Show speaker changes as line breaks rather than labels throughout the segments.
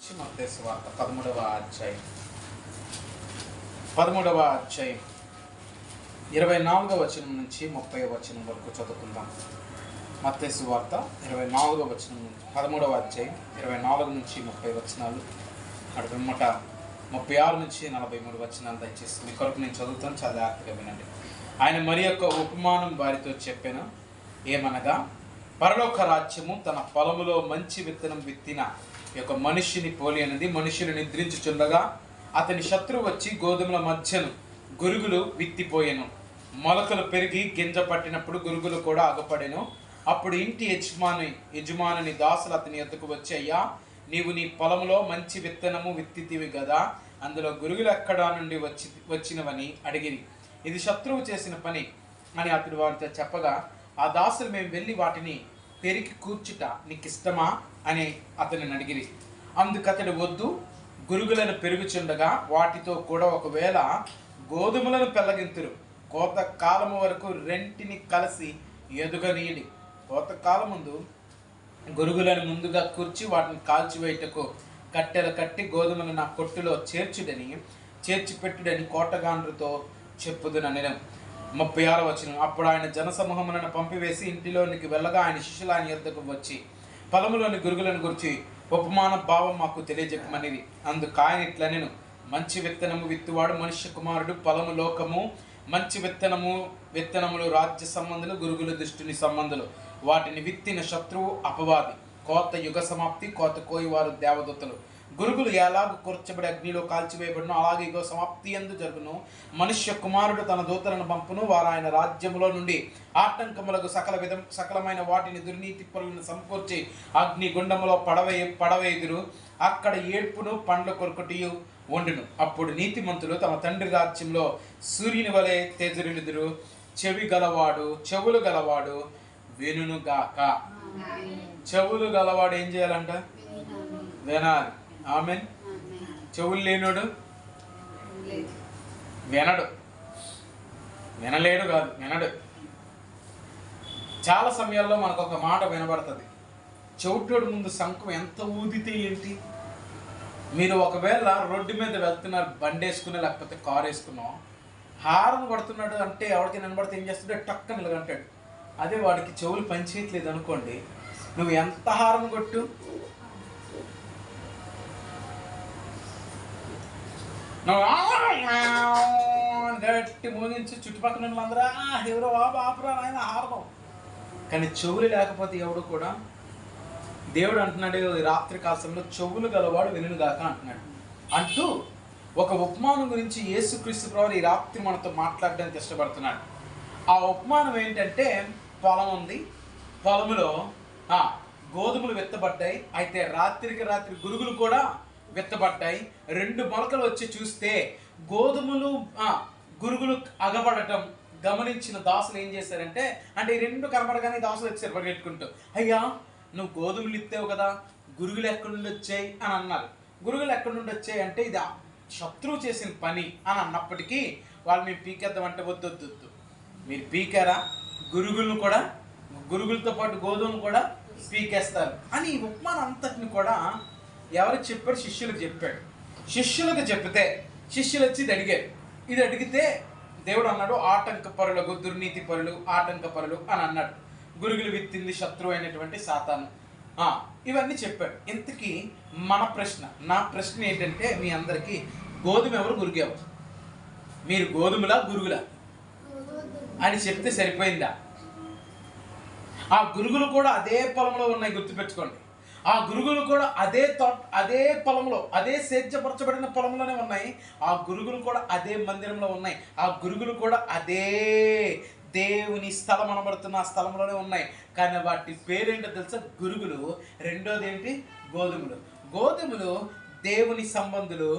మత్తయి సువార్త 13వ అధ్యాయం 24వ వచనం నుంచి 30వ వచనం వరకు చదువుకుందాం. మత్తయి సువార్త 24వ వచనం నుంచి 13వ అధ్యాయం 24 నుంచి 30 వచనాలు, అడుగుమట 36 నుంచి 43 వచనాలు. దయచేసి మీ కొరకు నేను చదువుతాను, చాలా జాగ్రత్తగా వినండి. ఆయన మరి యొక్క ఉపమానం వారితో చెప్పాను, ఏమనగా పరలోక రాజ్యము తన పొలములో మంచి విత్తనం విత్తిన యొక్క మనిషిని పోలి అనేది. మనుషులు నిద్రించుచుండగా అతని శత్రువు వచ్చి గోధుమల మధ్యను గురుగులు విత్తిపోయాను. మొలకలు పెరిగి గింజ పట్టినప్పుడు గురుగులు కూడా అగపడెను. అప్పుడు ఇంటి యజమానుని దాసులు అతని ఎద్దుకు వచ్చి, అయ్యా, నీవు నీ పొలంలో మంచి విత్తనము విత్తితివి కదా, అందులో గురుగులు ఎక్కడా నుండి వచ్చినవని అడిగిరి. ఇది శత్రువు చేసిన పని అని అతడు వారితో చెప్పగా, ఆ దాసులు, మేము వెళ్ళి వాటిని పెరికి కూర్చుట నీకు ఇష్టమా అని అతనిని అడిగిరి. అందుకతడు, వద్దు, గురుగులను పెరుగుచుండగా వాటితో కూడా ఒకవేళ గోధుమలను పెళ్ళగింతురు, కోతకాలము వరకు రెంటిని కలిసి ఎదుగనీయడి. కోతకాలం ముందు గురుగులను ముందుగా కూర్చి వాటిని కాల్చివేయటకు కట్టెలు కట్టి గోధుమలను నా కొట్టులో చేర్చిపెట్టుడని కోటగాండ్రుతో చెప్పుదునని. 36వ వచనం. అప్పుడు ఆయన జనసమూహములను పంపివేసి ఇంటిలోనికి వెళ్ళగా ఆయన శిష్యులు ఆయన యొద్దకు వచ్చి పొలములోని గురుగులను గురించి ఉపమాన భావం మాకు తెలియజెప్పమనిది. అందుకు ఆయన ఇట్లనెను, మంచి విత్తనము విత్తువాడు మనుష్య కుమారుడు. పొలము లోకము, మంచి విత్తనములు రాజ్య సంబంధులు, గురుగులు దుష్టుని సంబంధులు. వాటిని విత్తిన శత్రువు అపవాది. కోత యుగ సమాప్తి, కోత కోయివారు దేవదూతలు. గురుగులు ఎలాగూ కూర్చబడి అగ్నిలో కాల్చివేయబడును, అలాగే యుగ సమాప్తి యందు జరుగును. మనుష్య కుమారుడు తన దూతలను పంపును, వారు ఆయన రాజ్యములో నుండి ఆటంకములకు సకలమైన వాటిని దుర్నీతి పనులను సమకూర్చి అగ్ని గుండములో పడవేయుదురు. అక్కడ ఏడ్పును పండ్ల కొరకటియు వండును. అప్పుడు నీతిమంతులు తమ తండ్రి రాజ్యంలో సూర్యుని వలె తేజరిల్లుదురు. చెవులు గలవాడు వినుగాక. చెవులు గలవాడు ఏం చేయాలంట? వినాలి. ఆమెన్. చెవులు లేనోడు వినలేడు కాదు, వినడు. చాలా సమయాల్లో మనకు ఒక మాట వినబడుతుంది. చెవిటోడు ముందు శంఖం ఎంత ఊదితే ఏంటి? మీరు ఒకవేళ రోడ్డు మీద వెళ్తున్నారు, బండి వేసుకుని లేకపోతే కారు వేసుకున్నాం, హారన్ కొడుతున్నాడు అంటే ఎవరికి వినబడితే ఏం చేస్తుంటే టక్క నిలగంటాడు. అదే వాడికి చెవులు పనిచేయట్లేదు అనుకోండి, నువ్వు ఎంత హారన్ కొట్టు, గట్టి మోగించి చుట్టుపక్కల అందరూ ఎవరో ఆపురా ఆయన హారడం. కానీ చెవులు లేకపోతే ఎవడు కూడా, దేవుడు అంటున్నాడు రాత్రి కాలంలో చెవులు గలవాడు వినుగాక అంటున్నాడు. అంటూ ఒక ఉపమానం గురించి యేసుక్రీస్తు ప్రభువు ఈ రాత్రి మనతో మాట్లాడడానికి ఇష్టపడుతున్నాడు. ఆ ఉపమానం ఏంటంటే, పొలం ఉంది, పొలములో గోధుమలు విత్తబడ్డాయి. అయితే రాత్రికి రాత్రి గురుగులు కూడా విత్తబడ్డాయి. 2 మొలకలు వచ్చి చూస్తే గురుగులు అగబడటం గమనించిన దాసులు ఏం చేశారంటే, అంటే ఈ 2 కనబడగానే దాసులు వచ్చారు పరిగెట్టుకుంటూ, అయ్యా, నువ్వు గోధుమలు ఇస్తావు కదా, గురుగులు ఎక్కడి నుండి వచ్చాయి అని అన్నారు. గురుగులు ఎక్కడి నుండి వచ్చాయి అంటే ఇది శత్రువు చేసిన పని అని అన్నప్పటికీ వాళ్ళు మేము పీకేద్దామంటే వద్దు, మీరు పీకారా, గురుగులతో పాటు గోధుమలు కూడా పీకేస్తారు అని ఈ ఉపమానం అంతటిని కూడా ఎవరికి చెప్పాడు? శిష్యులకు చెప్పాడు. శిష్యులకు చెప్తే శిష్యులు వచ్చి ఇది అడిగితే దేవుడు అన్నాడు, ఆటంకపరులకు, దుర్నీతి పరులు, ఆటంకపరులు అని అన్నాడు. గురుగులు విత్తింది శత్రువు అయినటువంటి సాతాను. ఇవన్నీ చెప్పాడు. ఇంతకీ నా ప్రశ్న ఏంటంటే, మీ అందరికీ గోధుమ ఎవరు, గురుగు ఎవరు? మీరు గోధుమలా గురుగులా అని చెప్తే సరిపోయిందా? ఆ గురుగులు కూడా అదే పొలంలో ఉన్నాయి, గుర్తుపెట్టుకోండి. ఆ గురుగులు కూడా అదే పొలంలో, అదే సేద్యపరచబడిన పొలంలోనే ఉన్నాయి. ఆ గురుగులు కూడా అదే మందిరంలో ఉన్నాయి. ఆ గురుగులు కూడా అదే దేవుని స్థలం అనబడుతున్న ఆ స్థలంలోనే ఉన్నాయి. కానీ వాటి పేరేంటో తెలుసా? గురుగులు. రెండోది ఏంటి? గోధుమలు దేవుని సంబంధులు,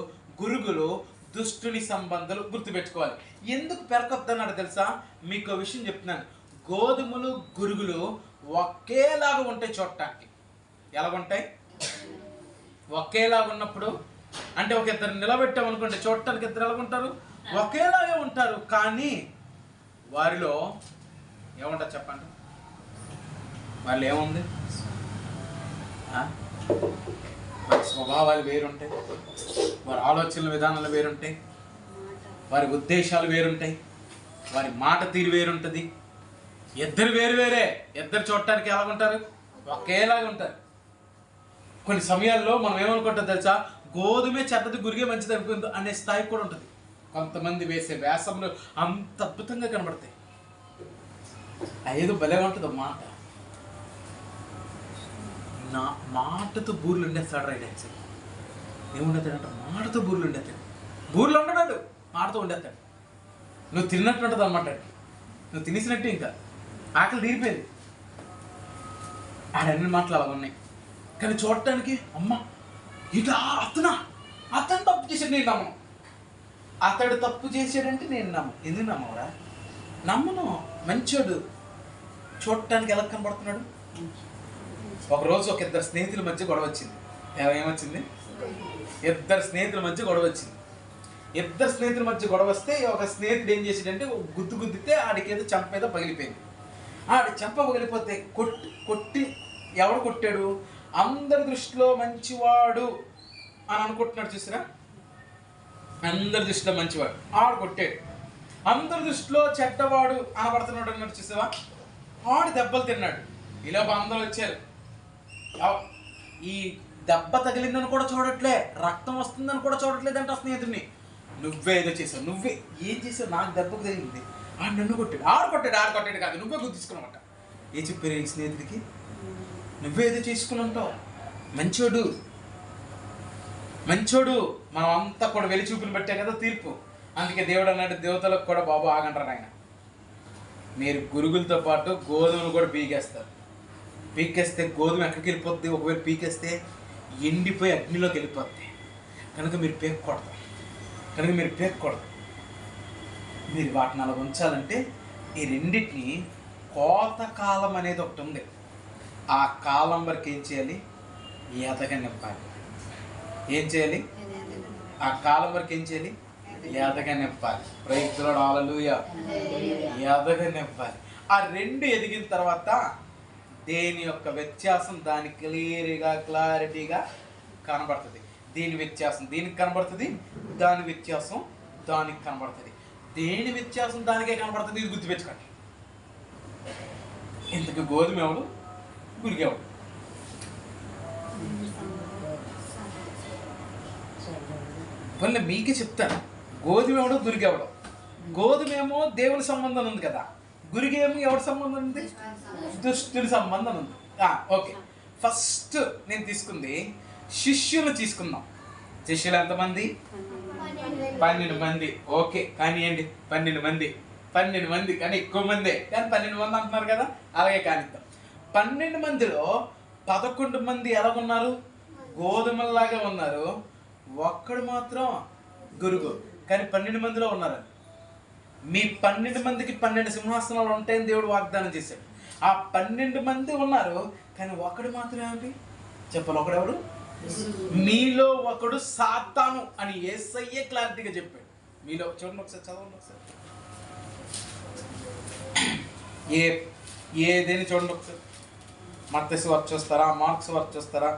గురుగులు దుష్టుని సంబంధాలు. గుర్తుపెట్టుకోవాలి. ఎందుకు పెరగొద్దన్నాడు తెలుసా? మీకు ఒక విషయం చెప్తున్నాను. గోధుమలు, గురుగులు ఒకేలాగా ఉంటాయి చూడటానికి. ఎలాగుంటాయి? ఒకేలాగా ఉన్నప్పుడు అంటే ఒక ఇద్దరు నిలబెట్టామనుకోండి, చూడటానికి ఇద్దరు ఎలాగుంటారు? ఒకేలాగే ఉంటారు. కానీ వారిలో ఏముంటుంది చెప్పండి? వాళ్ళు ఏముంది? వారి స్వభావాలు వేరుంటాయి, వారి ఆలోచనల విధానాలు వేరుంటాయి, వారి ఉద్దేశాలు వేరుంటాయి, వారి మాట తీరు వేరుంటుంది. ఇద్దరు వేరు వేరే, ఇద్దరు చూడటానికి ఎలా ఉంటారు? ఒకేలాగా ఉంటారు. కొన్ని సమయాల్లో మనం ఏమనుకుంటాం తెలుసా, గోధుమే చెడ్డది గురిగే మంచిది అనుకుంది అనే స్థాయి కూడా ఉంటుంది. కొంతమంది వేసే వేషంలో అంత అద్భుతంగా కనబడతాయి. ఏదో భలే ఉంటుంది మాట. నా మాటతో బూర్లు ఉండేస్తాడు రైట్ యాక్చువల్. ఏముండేస్తాడంట? మాటతో బూర్లు ఉండేస్తాడు. బూర్లు ఉండడాడు, మాటతో ఉండేస్తాడు. నువ్వు తిన్నట్టు ఉంటుంది అన్నమాట. నువ్వు తినేసినట్టు ఇంకా ఆకలి తీరిపోయింది. ఆడన్ని మాటలు అలా ఉన్నాయి. కానీ చూడటానికి అమ్మ ఇట్లా అతను తప్పు చేశాడు నేను నమ్మను. అతడు తప్పు చేశాడంటే నేను నమ్మను. ఎందుకు నమ్మవరా? నమ్మను. మంచోడు. చూడటానికి ఎలా కనబడుతున్నాడు? ఒకరోజు ఒక ఇద్దరు స్నేహితుల మధ్య గొడవ వచ్చింది. ఏమొచ్చింది? ఇద్దరు స్నేహితుల మధ్య గొడవ వచ్చింది. ఇద్దరు స్నేహితుల మధ్య గొడవ వస్తే ఒక స్నేహితుడు ఏం చేసాడంటే గుద్దితే ఆడికి ఏదో చెంప మీద పగిలిపోయింది. ఆడి చెంప పగిలిపోతే కొట్టి ఎవడు కొట్టాడు? అందరి దృష్టిలో మంచివాడు అని అనుకుంటున్నాడు చూసిరా. అందరి దృష్టిలో మంచివాడు ఆడు కొట్టాడు. అందరి దృష్టిలో చెడ్డవాడు అనబడుతున్నాడు అన్నట్టు చూసావా. ఆడు దెబ్బలు తిన్నాడు. ఈలోపు అందరూ వచ్చారు. ఈ దెబ్బ తగిలిందని కూడా చూడట్లే, రక్తం వస్తుందని కూడా చూడట్లేదంట ఆ స్నేహితుడిని. నువ్వే ఏదో చేసావు, నువ్వే ఏం చేసావు? నాకు దెబ్బకు తగిలింది, ఆడు నన్ను కొట్టాడు. ఆడు కొట్టాడు కాదు, నువ్వే గుర్తించుకున్నావట. ఏం చెప్పారు ఈ స్నేహితుడికి? నువ్వేదో చేసుకుని ఉంటావు. మంచోడు మనం అంతా కూడా వెలి చూపులు పెట్టే కదా తీర్పు. అందుకే దేవుడు అన్నాడు, దేవతలకు కూడా బాబు ఆగంటారు ఆయన. మీరు గురుగులతో పాటు గోధుమలు కూడా పీకేస్తారు. పీకేస్తే గోధుమ ఎక్కడికి వెళ్ళిపోద్ది? ఒకవేళ పీకేస్తే ఎండిపోయి అగ్నిలోకి వెళ్ళిపోద్ది. కనుక మీరు పీకకూడదు. మీరు వాటిని అలా ఉంచాలంటే ఈ రెండింటిని కోతకాలం అనేది ఒకటి ఉంది. ఆ కాలం వరకు ఏం చేయాలి? ఎదగనివ్వాలి. ఏం చేయాలి? ఆ కాలం వరకు ఏం చేయాలి? ఎదగనివ్వాలి. ప్రయత్నాలు హల్లెలూయా. ఎదగనివ్వాలి. ఆ రెండు ఎదిగిన తర్వాత దేని యొక్క వ్యత్యాసం దానికి క్లారిటీగా కనబడుతుంది. దేని వ్యత్యాసం దీనికి కనబడుతుంది, దాని వ్యత్యాసం దానికి కనబడుతుంది. దేని వ్యత్యాసం దానికే కనబడుతుంది. ఇది గుర్తుపెట్టుకోండి. ఇంతకు గోధుమ ఎవడు, గురిగేవాడు? పనులు మీకే చెప్తాను. గోధుమ ఎవడో, గురిగేవడో. గోధుమ ఏమో దేవుని సంబంధం ఉంది కదా, గురిగేమో ఎవరి సంబంధం ఉంది? దుష్టుని సంబంధం ఉంది. ఓకే, ఫస్ట్ నేను తీసుకుంది శిష్యులు తీసుకుందాం. శిష్యులు ఎంతమంది? 12 మంది. ఓకే కానివ్వండి, 12 మంది కానీ ఎక్కువ మందే, కానీ 12 మంది అంటున్నారు కదా, అలాగే కానిద్దాం. 12 మందిలో 11 మంది ఎలాగున్నారు? గోధుమల్లాగా ఉన్నారు. ఒక్కడు మాత్రం గురుగు, కానీ 12 మందిలో ఉన్నారు. మీ 12 మందికి 12 సింహాసనాలు ఉంటాయని దేవుడు వాగ్దానం చేశాడు. ఆ 12 మంది ఉన్నారు, కానీ ఒకడు మాత్రం ఏమిటి చెప్పాలి? ఒకడెవడు? మీలో ఒకడు సాతాను అని యేసయ్యే క్లారిటీగా చెప్పాడు. మీలో చూడండి ఒకసారి, చదవండి ఒకసారి. ఏదేని చూడండి ఒకసారి. మత్తయి వార్త చూస్తారా, మార్క్స్ వార్త చూస్తారా?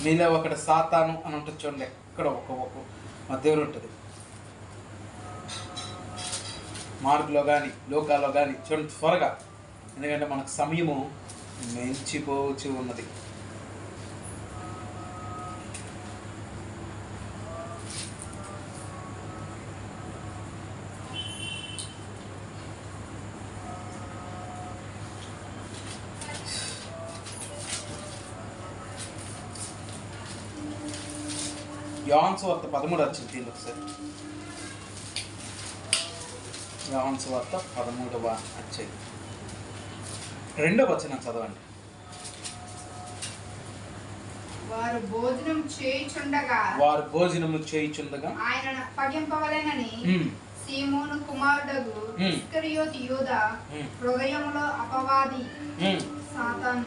మీలో ఒకటి సాతాను అని ఉంటుంది చూడండి. ఇక్కడ ఒక దేవుడు ఉంటుంది. మార్కులో కానీ లోకాలో కానీ చూడండి త్వరగా, ఎందుకంటే మనకు సమయము మెంచిపోవచ్చు ఉన్నది. యోహాను సువార్త 13 వచ్చింది. దీన్ని ఒకసారి యోహాను సువార్త 13వ అధ్యాయం 2వ వచనం చదవండి.
వారు భోజనం చేయుచుండగా ఆయనను అప్పగింపవలెనని సీమోను కుమారుడగు ఇస్కరియోతు యూదా హృదయములో అపవాది సాతాను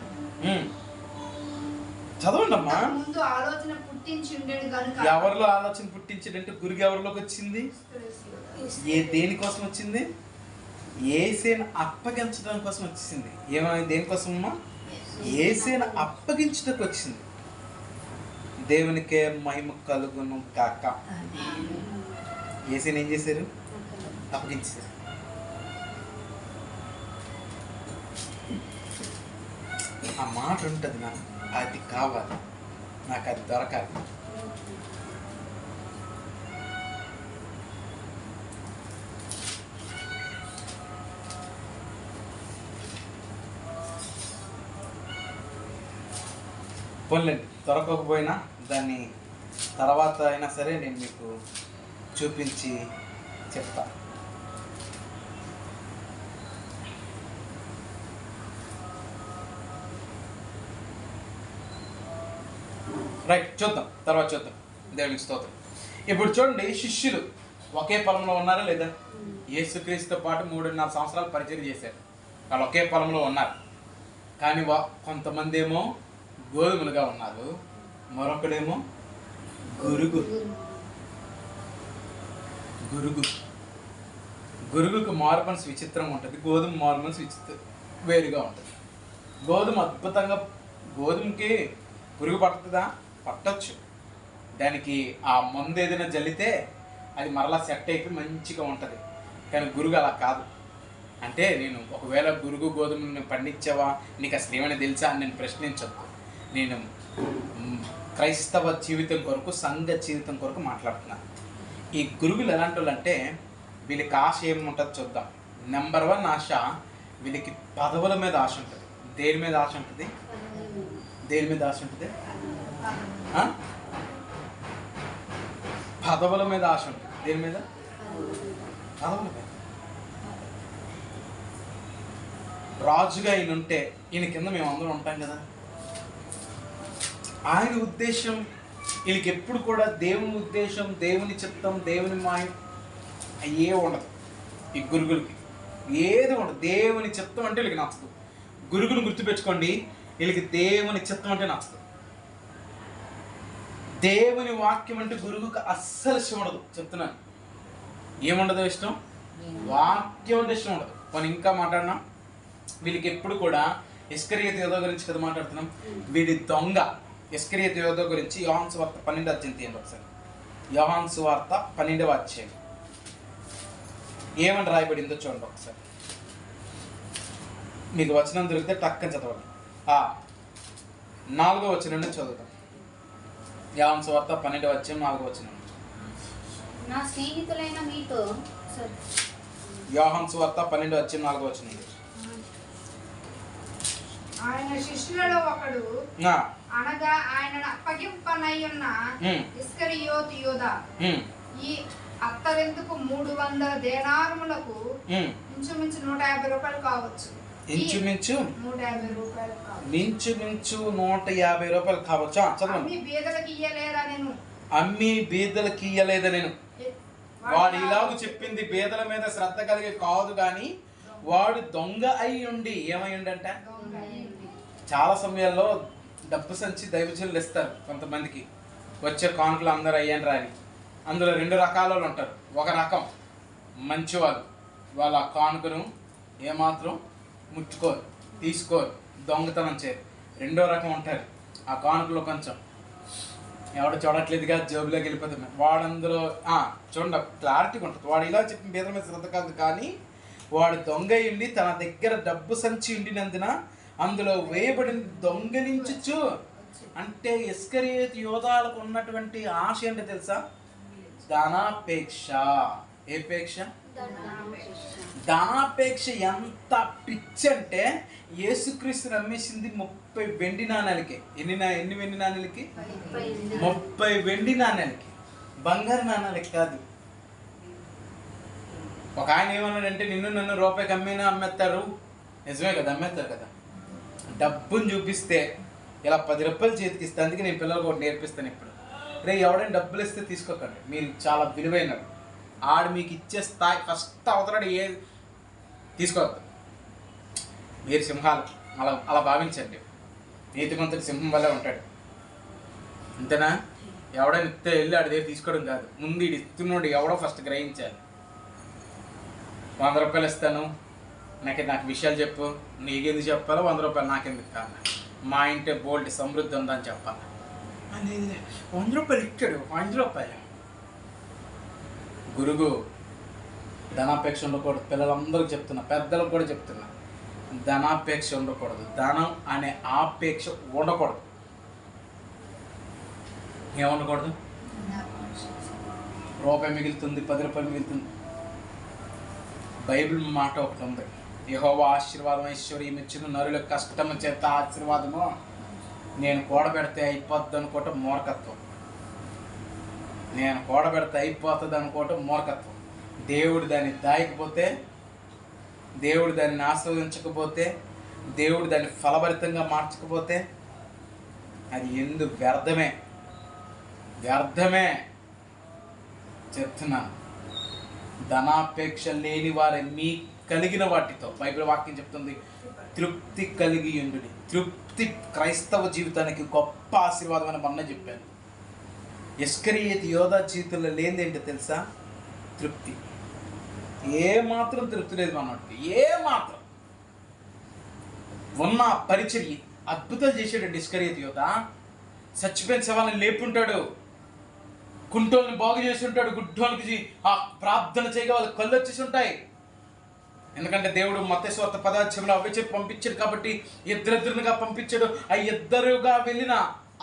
చదవండి అమ్మా.
ముందు ఆలోచన పుట్టించుండెను గనుక.
ఎవరిలో ఆలోచన పుట్టించాడంటే గురుగు ఎవరిలోకి వచ్చింది? దేనికోసం వచ్చింది? యేసేను అప్పగించడం కోసం వచ్చింది. ఏమైనా దేనికోసమమ్మా? యేసేను అప్పగించడానికి వచ్చింది. దేవునికే మహిమ కలుగును కాక. యేసేను ఏం చేశారు? అప్పగించారు. ఆ మాట ఉంటుంది నాకు, అది కావాలి, నాకు అది దొరకాలి. పోన్లేండి, దొరకకపోయినా దాన్ని తర్వాత అయినా సరే నేను మీకు చూపించి చెప్తా. రైట్, చూద్దాం, తర్వాత చూద్దాం. దేవునికి స్తోత్రం. ఇప్పుడు చూడండి, శిష్యులు ఒకే పొలంలో ఉన్నారా లేదా? యేసుక్రీస్తుతో పాటు 3.5 సంవత్సరాలు పరిచయం చేశారు. వాళ్ళు ఒకే పొలంలో ఉన్నారు. కానీ కొంతమంది ఏమో గోధుమలుగా ఉన్నారు, మరొకడేమో గురుగు. గురుగుకు మారు మనసు విచిత్రంగా ఉంటుంది, గోధుమ మారు మనసు వేరుగా ఉంటుంది. గోధుమ అద్భుతంగా, గోధుమకి పురుగు పడుతుందా? పట్టచ్చు. దానికి ఆ మందు ఏదైనా జల్లితే అది మరలా సెట్ అయిపోయి మంచిగా ఉంటుంది. కానీ గురుగు అలా కాదు. అంటే నేను ఒకవేళ గురుగు గోధుమను పండించావా, నీకు అసలు ఏమైనా తెలుసా అని నేను ప్రశ్నించొద్దు. నేను క్రైస్తవ జీవితం కొరకు, సంఘ జీవితం కొరకు మాట్లాడుతున్నాను. ఈ గురుగులు ఎలాంటి వాళ్ళు అంటే, వీళ్ళకి ఆశ ఏముంటుందో చూద్దాం. నెంబర్ 1 ఆశ, వీళ్ళకి పదవుల మీద ఆశ ఉంటుంది. దేని మీద ఆశ ఉంటుంది? దేని మీద ఆశ ఉంటుంది? పదవుల మీద ఆశ ఉంటుంది. దేని మీద? పదవుల మీద. రాజుగా ఈయన ఉంటే ఈయన కింద మేము అందరం ఉంటాం కదా. ఆయన ఉద్దేశం వీళ్ళకి ఎప్పుడు కూడా దేవుని ఉద్దేశం, దేవుని చిత్తం, దేవుని మాయం అయ్యే ఉండదు. ఈ గురుగులకి ఏది ఉండదు. దేవుని చిత్తం అంటే వీళ్ళకి నచ్చదు. గురుగును గుర్తుపెట్టుకోండి, వీళ్ళకి దేవుని చిత్తం అంటే నచ్చదు. దేవుని వాక్యం అంటే గురుగుకు అస్సలు ఇష్టం ఉండదు. చెప్తున్నాను, ఏముండదు ఇష్టం? వాక్యం అంటే ఇష్టం ఉండదు. మనం ఇంకా మాట్లాడినా వీళ్ళకి ఎప్పుడు కూడా ఇస్కరియోతు యోధ గురించి కదా మాట్లాడుతున్నాం. వీడి దొంగ ఇస్కరియోతు యోధ గురించి యోహాను సువార్త 12వ అధ్యాయం తీయండి ఒకసారి. యోహాను సువార్త 12వ అధ్యాయం ఏమని రాయబడిందో చూడండి ఒకసారి. మీకు వచనం దొరికితే టక్కని చదవండి. 4వ వచనం నుండి చదువుతాం. యోహాను సువార్త 12వ అధ్యాయం 4వ వచనం.
నా స్నేహితులైన మీతో
యోహాను సువార్త 12వ అధ్యాయం 4వ వచనం.
ఆయన శిష్యులలో ఒకడు, అనగా ఆయన అప్పగింపనయ్యున్న ఇస్కరియోతు యూద, ఈ అత్తరెందుకు 300 దేనారములకు ఇంచుమించు 150 రూపాయలు కావచ్చు.
ఇంచుమించు
150 రూపాయలు కావచ్చు.
ఇంచుమించు 150 రూపాయలు కావచ్చు.
అమ్మి బీదలకు ఇయ్యలేదా నేను?
అమ్మి బీదలకు ఇయ్యలేదా నేను? వాడు ఇలాగ చెప్పింది బీదల మీద శ్రద్ధ కలిగి కాదు, కానీ వాడు దొంగ అయి ఉండి ఏమై ఉండంట. చాలా సమయాల్లో డబ్బు సంచి దైవజనులు ఇస్తారు కొంతమందికి. వచ్చే కానుకలు అందరూ అయ్యాను రాని. అందులో 2 రకాల వాళ్ళు ఉంటారు. ఒక రకం మంచివాళ్ళు, వాళ్ళ కానుకను ఏమాత్రం ముట్టుకోరు, తీసుకోరు, దొంగతనం చేయరు. 2వ రకం ఉంటారు, ఆ కానుకలో కొంచెం ఎవడు చూడట్లేదుగా జేబులోకి వెళ్ళిపోతుంది. వాడు అందులో చూడండి క్లారిటీగా ఉంటుంది. వాడు ఇలా చెప్పిన బీదల మీద శ్రద్ధ కాదు, కానీ వాడు దొంగ ఉండి తన దగ్గర డబ్బు సంచి ఉండినందున అందులో వేయబడిన దొంగలించు. అంటే ఇస్కరియోతు యోధాలకు ఉన్నటువంటి ఆశ ఏంటో తెలుసా? ధనాపేక్ష. ఏ పేక్ష? ధనాపేక్ష. ఎంత పిచ్చి అంటే యేసుక్రీస్తు నమ్మేసింది 30 వెండి నాణాలకి. ఎన్ని వెండి నాణాలకి? 30 వెండి నాణాలకి, బంగారు నాణాలకి కాదు. ఒక ఆయన ఏమన్నాడంటే, నన్ను రూపాయికి అమ్మినా అమ్మేస్తారు. నిజమే కదా, అమ్మేస్తారు కదా. డబ్బుని చూపిస్తే ఇలా 10 రూపాయలు చేతికి ఇస్తే. అందుకే నేను పిల్లలకు ఒకటి నేర్పిస్తాను ఇప్పుడు. ఎవడైనా డబ్బులు ఇస్తే తీసుకోకండి, మీరు చాలా విలువైనవి. ఆడు మీకు ఇచ్చే స్థాయి ఫస్ట్ అవతలాడు తీసుకోవద్దు. మీరు సింహాలు అలా భావించండి. నీతిమంతుడు సింహం వల్లే ఉంటాడు, అంతేనా? ఎవడైనా ఇస్తే వెళ్ళి ఆడి దగ్గర తీసుకోవడం కాదు. ముందు ఇస్తున్నాడు ఎవడో ఫస్ట్ గ్రహించాలి. 100 రూపాయలు ఇస్తాను, నాకు విషయాలు చెప్పు, నీకెందుకు చెప్పాలో 100 రూపాయలు నాకెందుకు కాదు, మా ఇంటి బోల్డ్ సమృద్ధి ఉందని చెప్పాలి. అనేది 100 రూపాయలు ఇచ్చాడు, 100 రూపాయలు. గురుగు ధనాపేక్ష ఉండకూడదు. పిల్లలందరికీ చెప్తున్నా, పెద్దలకు కూడా చెప్తున్నా, ధనాపేక్ష ఉండకూడదు. ధనం అనే ఆపేక్ష ఉండకూడదు. ఏముండకూడదు? రూపాయి మిగులుతుంది, 10 రూపాయలు మిగులుతుంది. బైబిల్ మాట ఒకటి ఉంది, యెహోవా ఆశీర్వాదం ఐశ్వర్యం ఇచ్చిన నరుల కష్టము చేత ఆశీర్వాదము నేను కూడబెడితే అయిపోద్ది అనుకోవటం మూర్ఖత్వం. నేను కూడబెడితే అయిపోతుంది అనుకోవటం మూర్ఖత్వం. దేవుడు దాన్ని దాయకపోతే, దేవుడు దాన్ని ఆస్వాదించకపోతే, దేవుడు దాన్ని ఫలభరితంగా మార్చకపోతే అది ఎందుకు వ్యర్థమే, వ్యర్థమే చెప్తున్నాను. ధనాపేక్ష లేని వారే మీ కలిగిన వాటితో, బైబిల్ వాక్యం చెప్తుంది, తృప్తి కలిగి ఉండుడి. తృప్తి క్రైస్తవ జీవితానికి గొప్ప ఆశీర్వాదం అని మొన్న చెప్పాను. ఇస్కరియోతు యోధా జీవితంలో లేనిదేంటో తెలుసా? తృప్తి. ఏమాత్రం తృప్తి లేదు మనకి, ఏమాత్రం. ఉన్న పరిచర్య అద్భుతాలు చేసాడండి ఇస్కరియోతు యోధా. చచ్చిపోయిన శవాలను లేపుంటాడు, కుంటోళ్ళని బాగు చేసి ఉంటాడు, గుడ్డోళ్ళకి ఆ ప్రార్థన చేయగా వాళ్ళకి కళ్ళు వచ్చేసి ఉంటాయి. ఎందుకంటే దేవుడు మత్తయి సువార్త 10వ అధ్యాయంలో అవి చెప్పి పంపించాడు కాబట్టి ఇద్దరిద్దరుగా పంపించాడు. ఆ ఇద్దరుగా వెళ్ళిన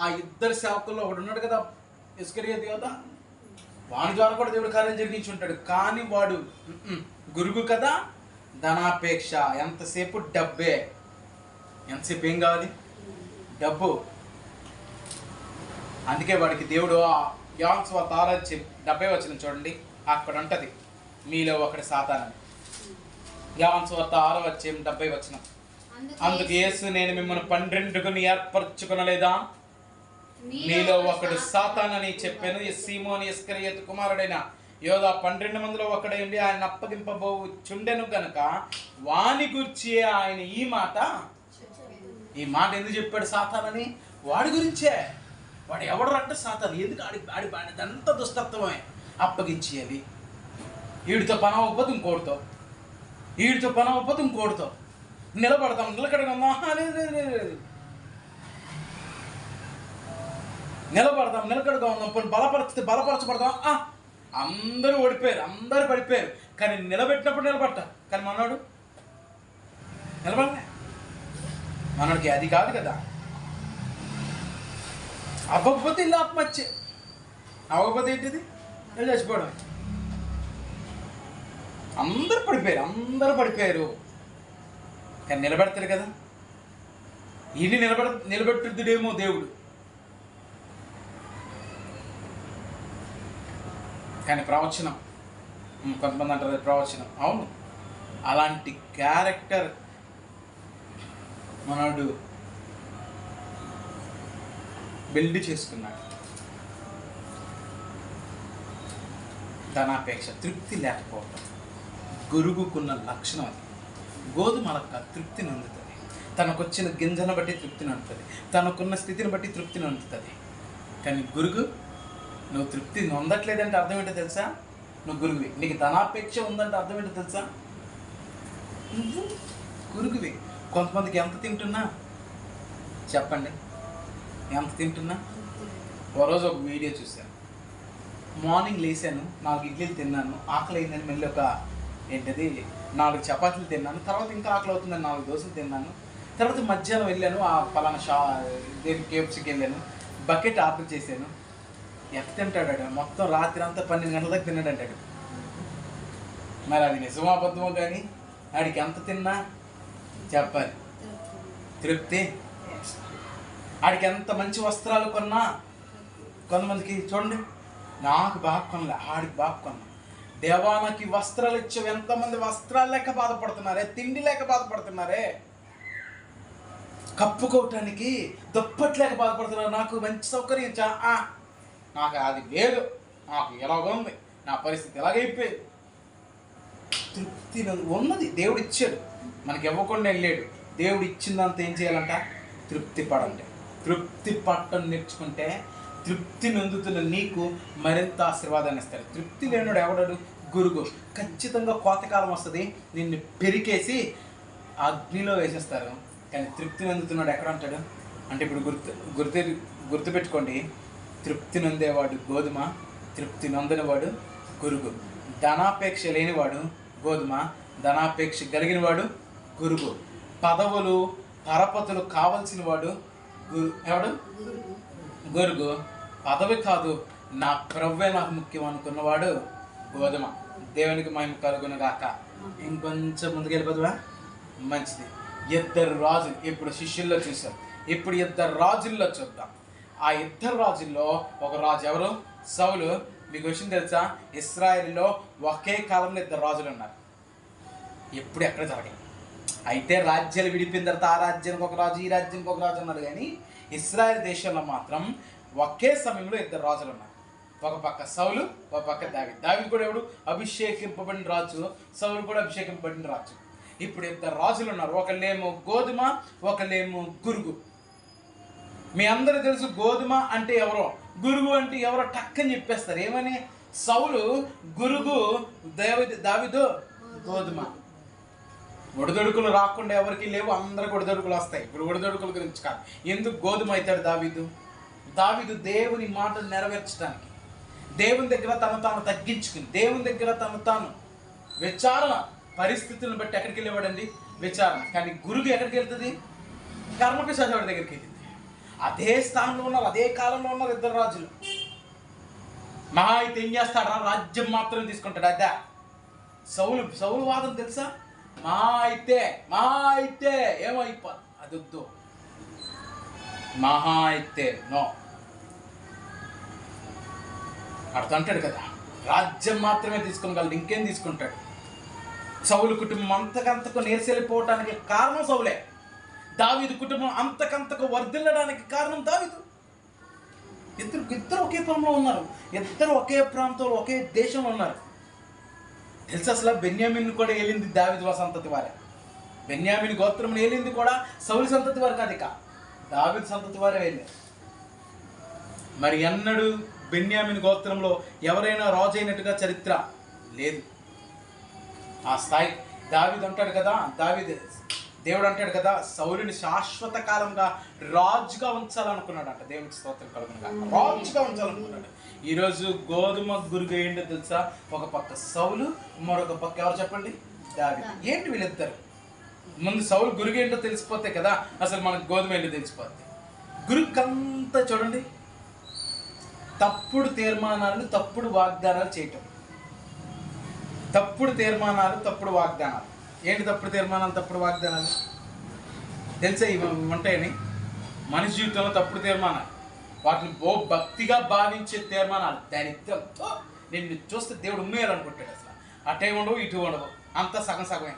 ఆ ఇద్దరు సేవకుల్లో ఒకడు ఉన్నాడు కదా ఇస్కరియోతు యోధా, వాని ద్వారా కూడా దేవుడు కార్యం జరిగించి ఉంటాడు. కానీ వాడు గురుగు కదా, ధనాపేక్ష, ఎంతసేపు డబ్బే, ఎంతసేపు ఏం కావాలి? డబ్బు. అందుకే వాడికి దేవుడు యోహాను సువార్త 6:70 వచనం చూడండి, అక్కడ ఉంటుంది, మీలో ఒకటి సాతానని. యోహాను సువార్త 6:70 వచనం. అందుకు యేసు, నేను మిమ్మల్ని 12 ఏర్పరచుకొనలేదా? మీలో ఒకడు సాతానని చెప్పాను. సీమోను ఇస్కరియోతు కుమారుడైన యోధా 12 మందిలో ఒకడై ఉండి ఆయన అప్పగింపబోచుండెను గనుక వాని గురించి ఆయన ఈ మాట ఎందుకు చెప్పాడు సాతానని? వాడి గురించే. వాడు ఎవడంటే సాతాను. ఎందుకు? అదంతా దుస్తత్వమే. అప్పగించేది, వీడితో పని అవ్వకపోతే ఇంకోటితో, వీడితో పని అవ్వకపోతే ఇంకోటితో నిలబడతాం, నిలకడగందా, నిలబడతాం, నిలకడగా ఉందాం, పోనీ బలపరచబడతాం. అందరూ ఓడిపోయారు, అందరూ పడిపోయారు, కానీ నిలబెట్టినప్పుడు నిలబడతారు. కానీ మనోడు నిలబడలే. మనోడికి అది కాదు కదా. అవ్వకపోతే ఇల్లు ఆత్మహత్య, అవ్వకపోతే ఏంటిది? ఇల్లు చచ్చిపోవడం. అందరూ పడిపోయారు, కానీ నిలబెడతారు కదా. ఇన్ని నిలబెట్టుద్దుడేమో దేవుడు, కానీ ప్రవచనం, కొంతమంది అంటారు ప్రవచనం. అవును, అలాంటి క్యారెక్టర్ మనోడు బిల్డ్ చేసుకున్నాడు. ధనాపేక్ష, తృప్తి లేకపోవటం గురుగుకున్న లక్షణం. అది గోధుమలక్క తృప్తిని అందుతుంది, తనకొచ్చిన గింజను బట్టి తృప్తిని అందుతుంది, తనకున్న స్థితిని బట్టి తృప్తిని అందుతుంది. కానీ గురుగు, నువ్వు తృప్తి నొందట్లేదంటే అర్థం ఏంటో తెలుసా? నువ్వు గురువువి. నీకు ధనాపేక్ష ఉందంటే అర్థం ఏంటో తెలుసా? నువ్వు గురుగువి. కొంతమందికి ఎంత తింటున్నా చెప్పండి, ఎంత తింటున్నా? ఓ రోజు ఒక వీడియో చూశాను. మార్నింగ్ లేసాను, 4 ఇడ్లీలు తిన్నాను, ఆకలి అయిందని మళ్ళీ ఒక 4 చపాతీలు తిన్నాను, తర్వాత ఇంకా ఆకలి అవుతుందని 4 దోశలు తిన్నాను, తర్వాత మధ్యాహ్నం వెళ్ళాను, ఆ పలానా కేఎఫ్సీకి వెళ్ళాను, బకెట్ ఆర్డర్ చేశాను. ఎంత తింటాడు? మొత్తం రాత్రి అంతా 12 గంటల దాకా తిన్నాడు అంటాడు. మరి అది నిజమో అబద్ధమో కానీ ఆడికి ఎంత తిన్నా చెప్పాలి, తృప్తి. ఆడికి ఎంత మంచి వస్త్రాలు కొన్నా, కొంతమందికి చూడండి, నాకు బాగా కొనలే, ఆడికి బాగా కొన్నా. దేవానికి వస్త్రాలు ఇచ్చేవి ఎంతమంది వస్త్రాలు లేక బాధపడుతున్నారే, తిండి లేక బాధపడుతున్నారే, కప్పుకోవటానికి దుప్పటి లేక బాధపడుతున్నారు. నాకు మంచి సౌకర్యం నాకు అది లేదు, నాకు ఎలాగ ఉంది, నా పరిస్థితి ఎలాగైపోయింది. తృప్తి ఉన్నది, దేవుడు ఇచ్చాడు, మనకి ఇవ్వకుండా వెళ్ళాడు. దేవుడు ఇచ్చిందంతా ఏం చేయాలంట? తృప్తి పడండి. తృప్తి పట్టం నేర్చుకుంటే తృప్తి నొందుతున్న నీకు మరింత ఆశీర్వాదాన్ని ఇస్తాడు. తృప్తి లేనుడు ఎవడాడు? గురుగు. ఖచ్చితంగా కోతకాలం వస్తుంది, నిన్ను పెరికేసి అగ్నిలో వేసేస్తారు. కానీ తృప్తి నొందుతున్నాడు ఎక్కడ ఉంటాడు అంటే, ఇప్పుడు గుర్తుపెట్టుకోండి, తృప్తి నొందేవాడు గోధుమ, తృప్తి నొందనివాడు గురుగు. ధనాపేక్ష లేనివాడు గోధుమ, ధనాపేక్ష కలిగినవాడు గురుగు. పదవులు పరపతులు కావలసిన వాడు ఎవడు? గురుగు. పదవి కాదు, నా ప్రవ్వే నాకు ముఖ్యం అనుకున్నవాడు గోధుమ. దేవునికి మహిమ కలుగునుగాక. ఇంకొంచెం ముందుకెళ్ళిపోదువా? మంచిది. ఇద్దరు రాజులు ఇప్పుడు శిష్యుల్లో చూసాం, ఇప్పుడు ఇద్దరు రాజుల్లో చూద్దాం. ఆ ఇద్దరు రాజుల్లో ఒక రాజు ఎవరు? సౌలు. మీకు విషయం తెలుసా, ఇశ్రాయేలులో ఒకే కాలంలో ఇద్దరు రాజులు ఉన్నారు. ఎప్పుడు ఎక్కడ జరగదు. అయితే రాజ్యాలు విడిపోయిన తర్వాత ఆ రాజ్యానికి ఒక రాజు, ఈ రాజ్యానికి ఒక రాజు ఉన్నారు. కానీ ఇశ్రాయేల్ దేశంలో మాత్రం ఒకే సమయంలో ఇద్దరు రాజులు ఉన్నారు. ఒక పక్క సౌలు, ఒక పక్క దావీదు. దావీదు కూడా ఎవడు? అభిషేకింపబడిన రాజు. సౌలు కూడా అభిషేకింపబడిన రాజు. ఇప్పుడు ఇద్దరు రాజులు ఉన్నారు. ఒకళ్ళేమో గోధుమ, ఒకళ్ళేమో గురుగు. మీ అందరూ తెలుసు గోధుమ అంటే ఎవరో, గురుగు అంటే ఎవరో టక్కని చెప్పేస్తారు. ఏమని? సౌలు గురుగు, దావీదు గోధుమ. ఒడిదొడుకులు రాకుండా ఎవరికి లేవు, అందరికి ఒడిదొడుకులు వస్తాయి. ఇప్పుడు ఒడిదొడుకుల గురించి కాదు. ఎందుకు గోధుమ అవుతాడు దావీదు? దావీదు దేవుని మాటలు నెరవేర్చడానికి, దేవుని దగ్గర తను తాను తగ్గించుకుని, దేవుని దగ్గర తను తాను విచారణ పరిస్థితులను బట్టి ఎక్కడికి వెళ్ళేవాడండి? విచారణ. కానీ గురువు ఎక్కడికి వెళ్తుంది? కర్మపిశాచుడి దగ్గరికి వెళ్ళింది. అదే స్థానంలో ఉన్నారు, అదే కాలంలో ఉన్నారు ఇద్దరు రాజులు. మహా అయితే ఏం చేస్తాడా? రాజ్యం మాత్రం తీసుకుంటాడు. అదే సౌలు వాదం తెలుసా? మహా అయితే ఏమైపో అదొద్దు, మహా అయితే నో అర్థం అంటాడు కదా, రాజ్యం మాత్రమే తీసుకోగలడు, ఇంకేం తీసుకుంటాడు. సౌలు కుటుంబం అంతకంతకు నేర్చెల్లిపోవటానికి కారణం సౌలే. దావీదు కుటుంబం అంతకంతకు వర్ధిల్లడానికి కారణం దావీదు. ఇద్దరు ఒకే పొలంలో ఉన్నారు, ఇద్దరు ఒకే ప్రాంతంలో ఒకే దేశంలో ఉన్నారు. తెలుసు అసలు బెన్యామిన్ కూడా వెళ్ళింది దావీదు సంతతి వారే. బెన్యామిన్ గోత్రం వెళ్ళింది కూడా సౌలు సంతతి వారు కాదు, ఇక దావీదు సంతతి వారే వెళ్ళారు. మరి ఎన్నడూ బెన్యామిన్ గోత్రంలో ఎవరైనా రాజు అయినట్టుగా చరిత్ర లేదు. ఆ స్థాయి దావీదు అంటాడు కదా, దేవుడు అంటాడు కదా, సౌలుని శాశ్వత కాలంగా రాజుగా ఉంచాలనుకున్నాడు. దేవునికి స్తోత్రం కలుగునుగా. రాజుగా ఉంచాలనుకున్నాడు. ఈరోజు గోధుమ గురుగు ఏంటో తెలుసా? ఒక పక్క సౌలు, మరొక పక్క ఎవరు చెప్పండి? దావీదు. ఏంటి వీళ్ళిద్దరు? ముందు సౌలు గురుగు ఏంటో తెలిసిపోతే కదా అసలు మనకు గోధుమ ఏంటో తెలిసిపోద్ది. గురుకంతా చూడండి, తప్పుడు తీర్మానాలు, తప్పుడు వాగ్దానాలు చేయటం. తప్పుడు తీర్మానాలు, తప్పుడు వాగ్దానాలు. ఏంటి తప్పుడు తీర్మానాలు, తప్పుడు వాగ్దానాలు? తెలిసే ఇవి ఉంటాయని. మనిషి జీవితంలో తప్పుడు తీర్మానాలు, వాటిని భక్తిగా భావించే తీర్మానాలు. దరిద్రంతో నిన్ను చూస్తే దేవుడు ఉమ్మేయాలనుకుంటాడు. అసలు అటే ఉండవు, ఇటు ఉండవు, అంతా సగం సగమే.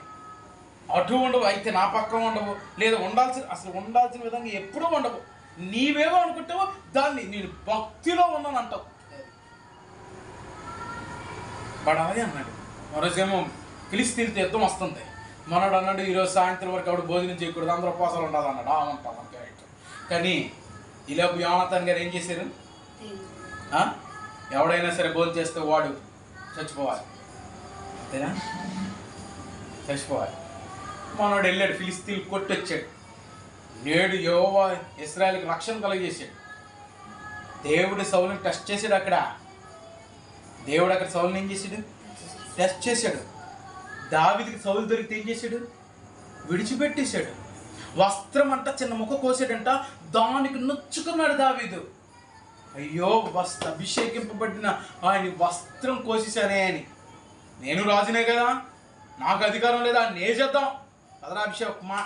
అటు ఉండవు, అయితే నా పక్క ఉండవు, లేదా ఉండాల్సిన విధంగా ఎప్పుడూ ఉండవు. నీవేమో అనుకుంటావో దాన్ని నేను భక్తిలో ఉన్నాను అంటావు. వాడు అలాగే అన్నాడు. మరోజేమో ఫిలిస్తీన్తో యుద్ధం వస్తుంది. మనోడు అన్నాడు, ఈరోజు సాయంత్రం వరకు ఆవిడ భోజనం చేయకూడదు, అందరూ ఉపవాసాలు ఉండాలన్నాడు. ఉంటాం కరెక్ట్. కానీ ఈలోపు యోనాతాన్ గారు ఏం చేశారు? ఎవడైనా సరే భోజనం చేస్తే వాడు చచ్చిపోవాలి, అంతేనా? చచ్చిపోవాలి. మనోడు వెళ్ళాడు, ఫిలిస్తీన్ కొట్టొచ్చాడు. నేడు యెహోవా ఇశ్రాయేలుకి రక్షణ కలుగజేశాడు. దేవుడు సౌలుని టెస్ట్ చేశాడు. దేవుడు అక్కడ సౌలుని ఏం చేశాడు? టెస్ట్ చేశాడు. దావీదుకి సౌలు దొరికితే ఏం చేశాడు? విడిచిపెట్టేశాడు. వస్త్రం అంట చిన్న ముక్క కోసాడంట, దానికి నొచ్చుకున్నాడు దావీదు. అయ్యో, అభిషేకింపబడిన ఆయన వస్త్రం కోసేశానే అని. నేను రాజునే కదా, నాకు అధికారం లేదా, నే చేద్దాం పదరాభిషేకమా,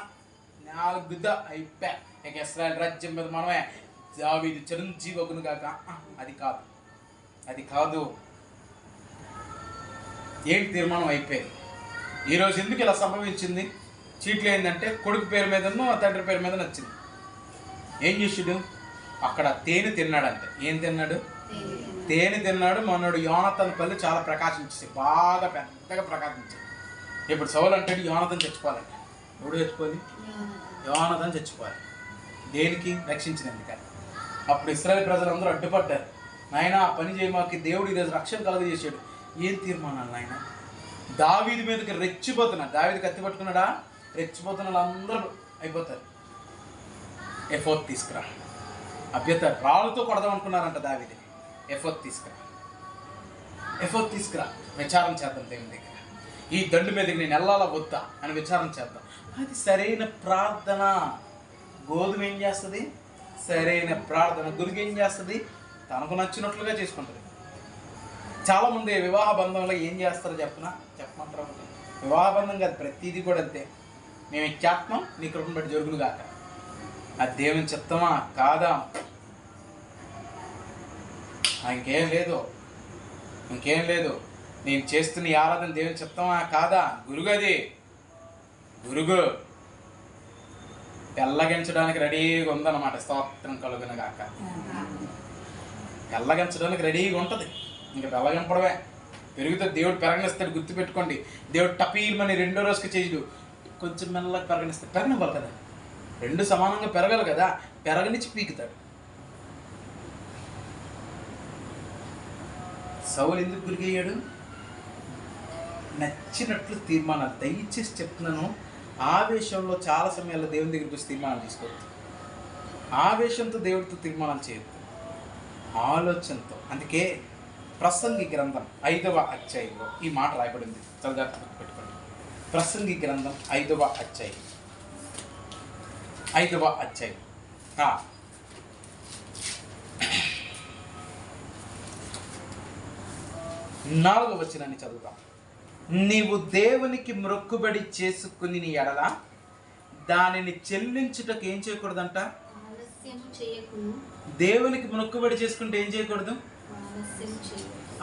4 గుద్ద అయిపోయా, ఇక ఇశ్రాయేలు రాజ్యం మీద మనమే, దావీదు చిరంజీవి అగును కాక. అది కాదు. ఏంటి తీర్మానం అయిపోయింది. ఈరోజు ఎందుకు ఇలా సంభవించింది? చీట్లు ఏంటంటే కొడుకు పేరు మీదను తండ్రి పేరు మీద నచ్చింది. ఏం చేసాడు? అక్కడ తేనె తిన్నాడంటే. ఏం తిన్నాడు? తేనె తిన్నాడు. మనోడు యోనాతాను పళ్ళు చాలా ప్రకాశించేసి, బాగా పెద్దగా ప్రకాశించాడు. ఇప్పుడు సౌలు అంటాడు యోనాతాను చచ్చిపోవాలంట. ఎవడు చచ్చిపోవాలి? యోనాతాను చచ్చిపోవాలి. దేనికి? రక్షించినందుకని. అప్పుడు ఇశ్రాయేలు ప్రజలందరూ అడ్డుపడ్డారు. నాయన ఆ పని చేయి, మాకు దేవుడు ఈరోజు రక్షణ కలుగజేశాడు. ఏం తీర్మానాలు నాయన? దావీదు మీదకి రెచ్చిపోతున్నాడు. దావీదు కత్తి పట్టుకున్నాడా? రెచ్చిపోతున్న వాళ్ళందరూ అయిపోతారు. ఎఫోత్ తీసుకురా. అభ్యత రాళ్ళతో కొడదాం అనుకున్నారంట దావీదుని. ఎఫోత్ తీసుకురా, ఎఫోత్ తీసుకురా, విచారం చేద్దాం దేవుని దగ్గర. ఈ దండు మీదకి నేను వెళ్ళాలా వద్దా అని విచారం చేద్దాం. అది సరైన ప్రార్థన. గోధుమ ఏం చేస్తుంది? సరైన ప్రార్థన. గురుగు ఏం చేస్తుంది? తనకు నచ్చినట్లుగా చేసుకుంటుంది. చాలామంది వివాహ బంధంలో ఏం చేస్తారో చెప్పమంటారు. వివాహ బంధం కాదు, ప్రతిదీ కూడా అంతే. మేము ఇచ్చేస్తున్నాం, నీ కృపను బట్టి జరుగును కాక. అది దేవుని చిత్తమా కాదా? ఇంకేం లేదు. నేను చేస్తున్న ఈ ఆరాధన దేవుని చిత్తమా కాదా? గురుగు అది. గురుగు పెళ్ళగించడానికి రెడీగా ఉందన్నమాట. స్తోత్రం కలుగును గాక. పెళ్ళగించడానికి రెడీగా ఉంటుంది. ఇంకా పెళ్ళగింపడమే. పెరుగుతుంది. దేవుడు పెరగనిస్తాడు. గుర్తుపెట్టుకోండి. దేవుడు టపీల్మని 2వ రోజుకి చేయడు, కొంచెం మెల్లగా పెరగనిస్తాడు. పెరగనివ్వాలి కదా, 2 సమానంగా పెరగాలి కదా. పెరగనిచ్చి పీకుతాడు. సౌలు ఎందుకు గురిగయ్యాడు? నచ్చినట్లు తీర్మానాలు. దయచేసి చెప్తున్నాను, ఆవేశంలో చాలా సమయాల్లో దేవుని దగ్గరికి వచ్చి తీర్మానాలు తీసుకోవద్దు. ఆవేశంతో దేవుడితో తీర్మానాలు చేయొద్దు, ఆలోచనతో. అందుకే ప్రసంగి గ్రంథం 5వ అధ్యాయంలో ఈ మాట రాయబడింది. చాలా జాగ్రత్తగా పెట్టుకోండి. ప్రసంగి గ్రంథం 5వ అధ్యాయం 4వ వచనాన్ని చదువుతాం. నీవు దేవునికి మొక్కుబడి చేసుకుని నీ ఎడల దానిని చెల్లించుటకు ఏం చేయకూడదంట? దేవునికి మొక్కుబడి చేసుకుంటే ఏం చేయకూడదు?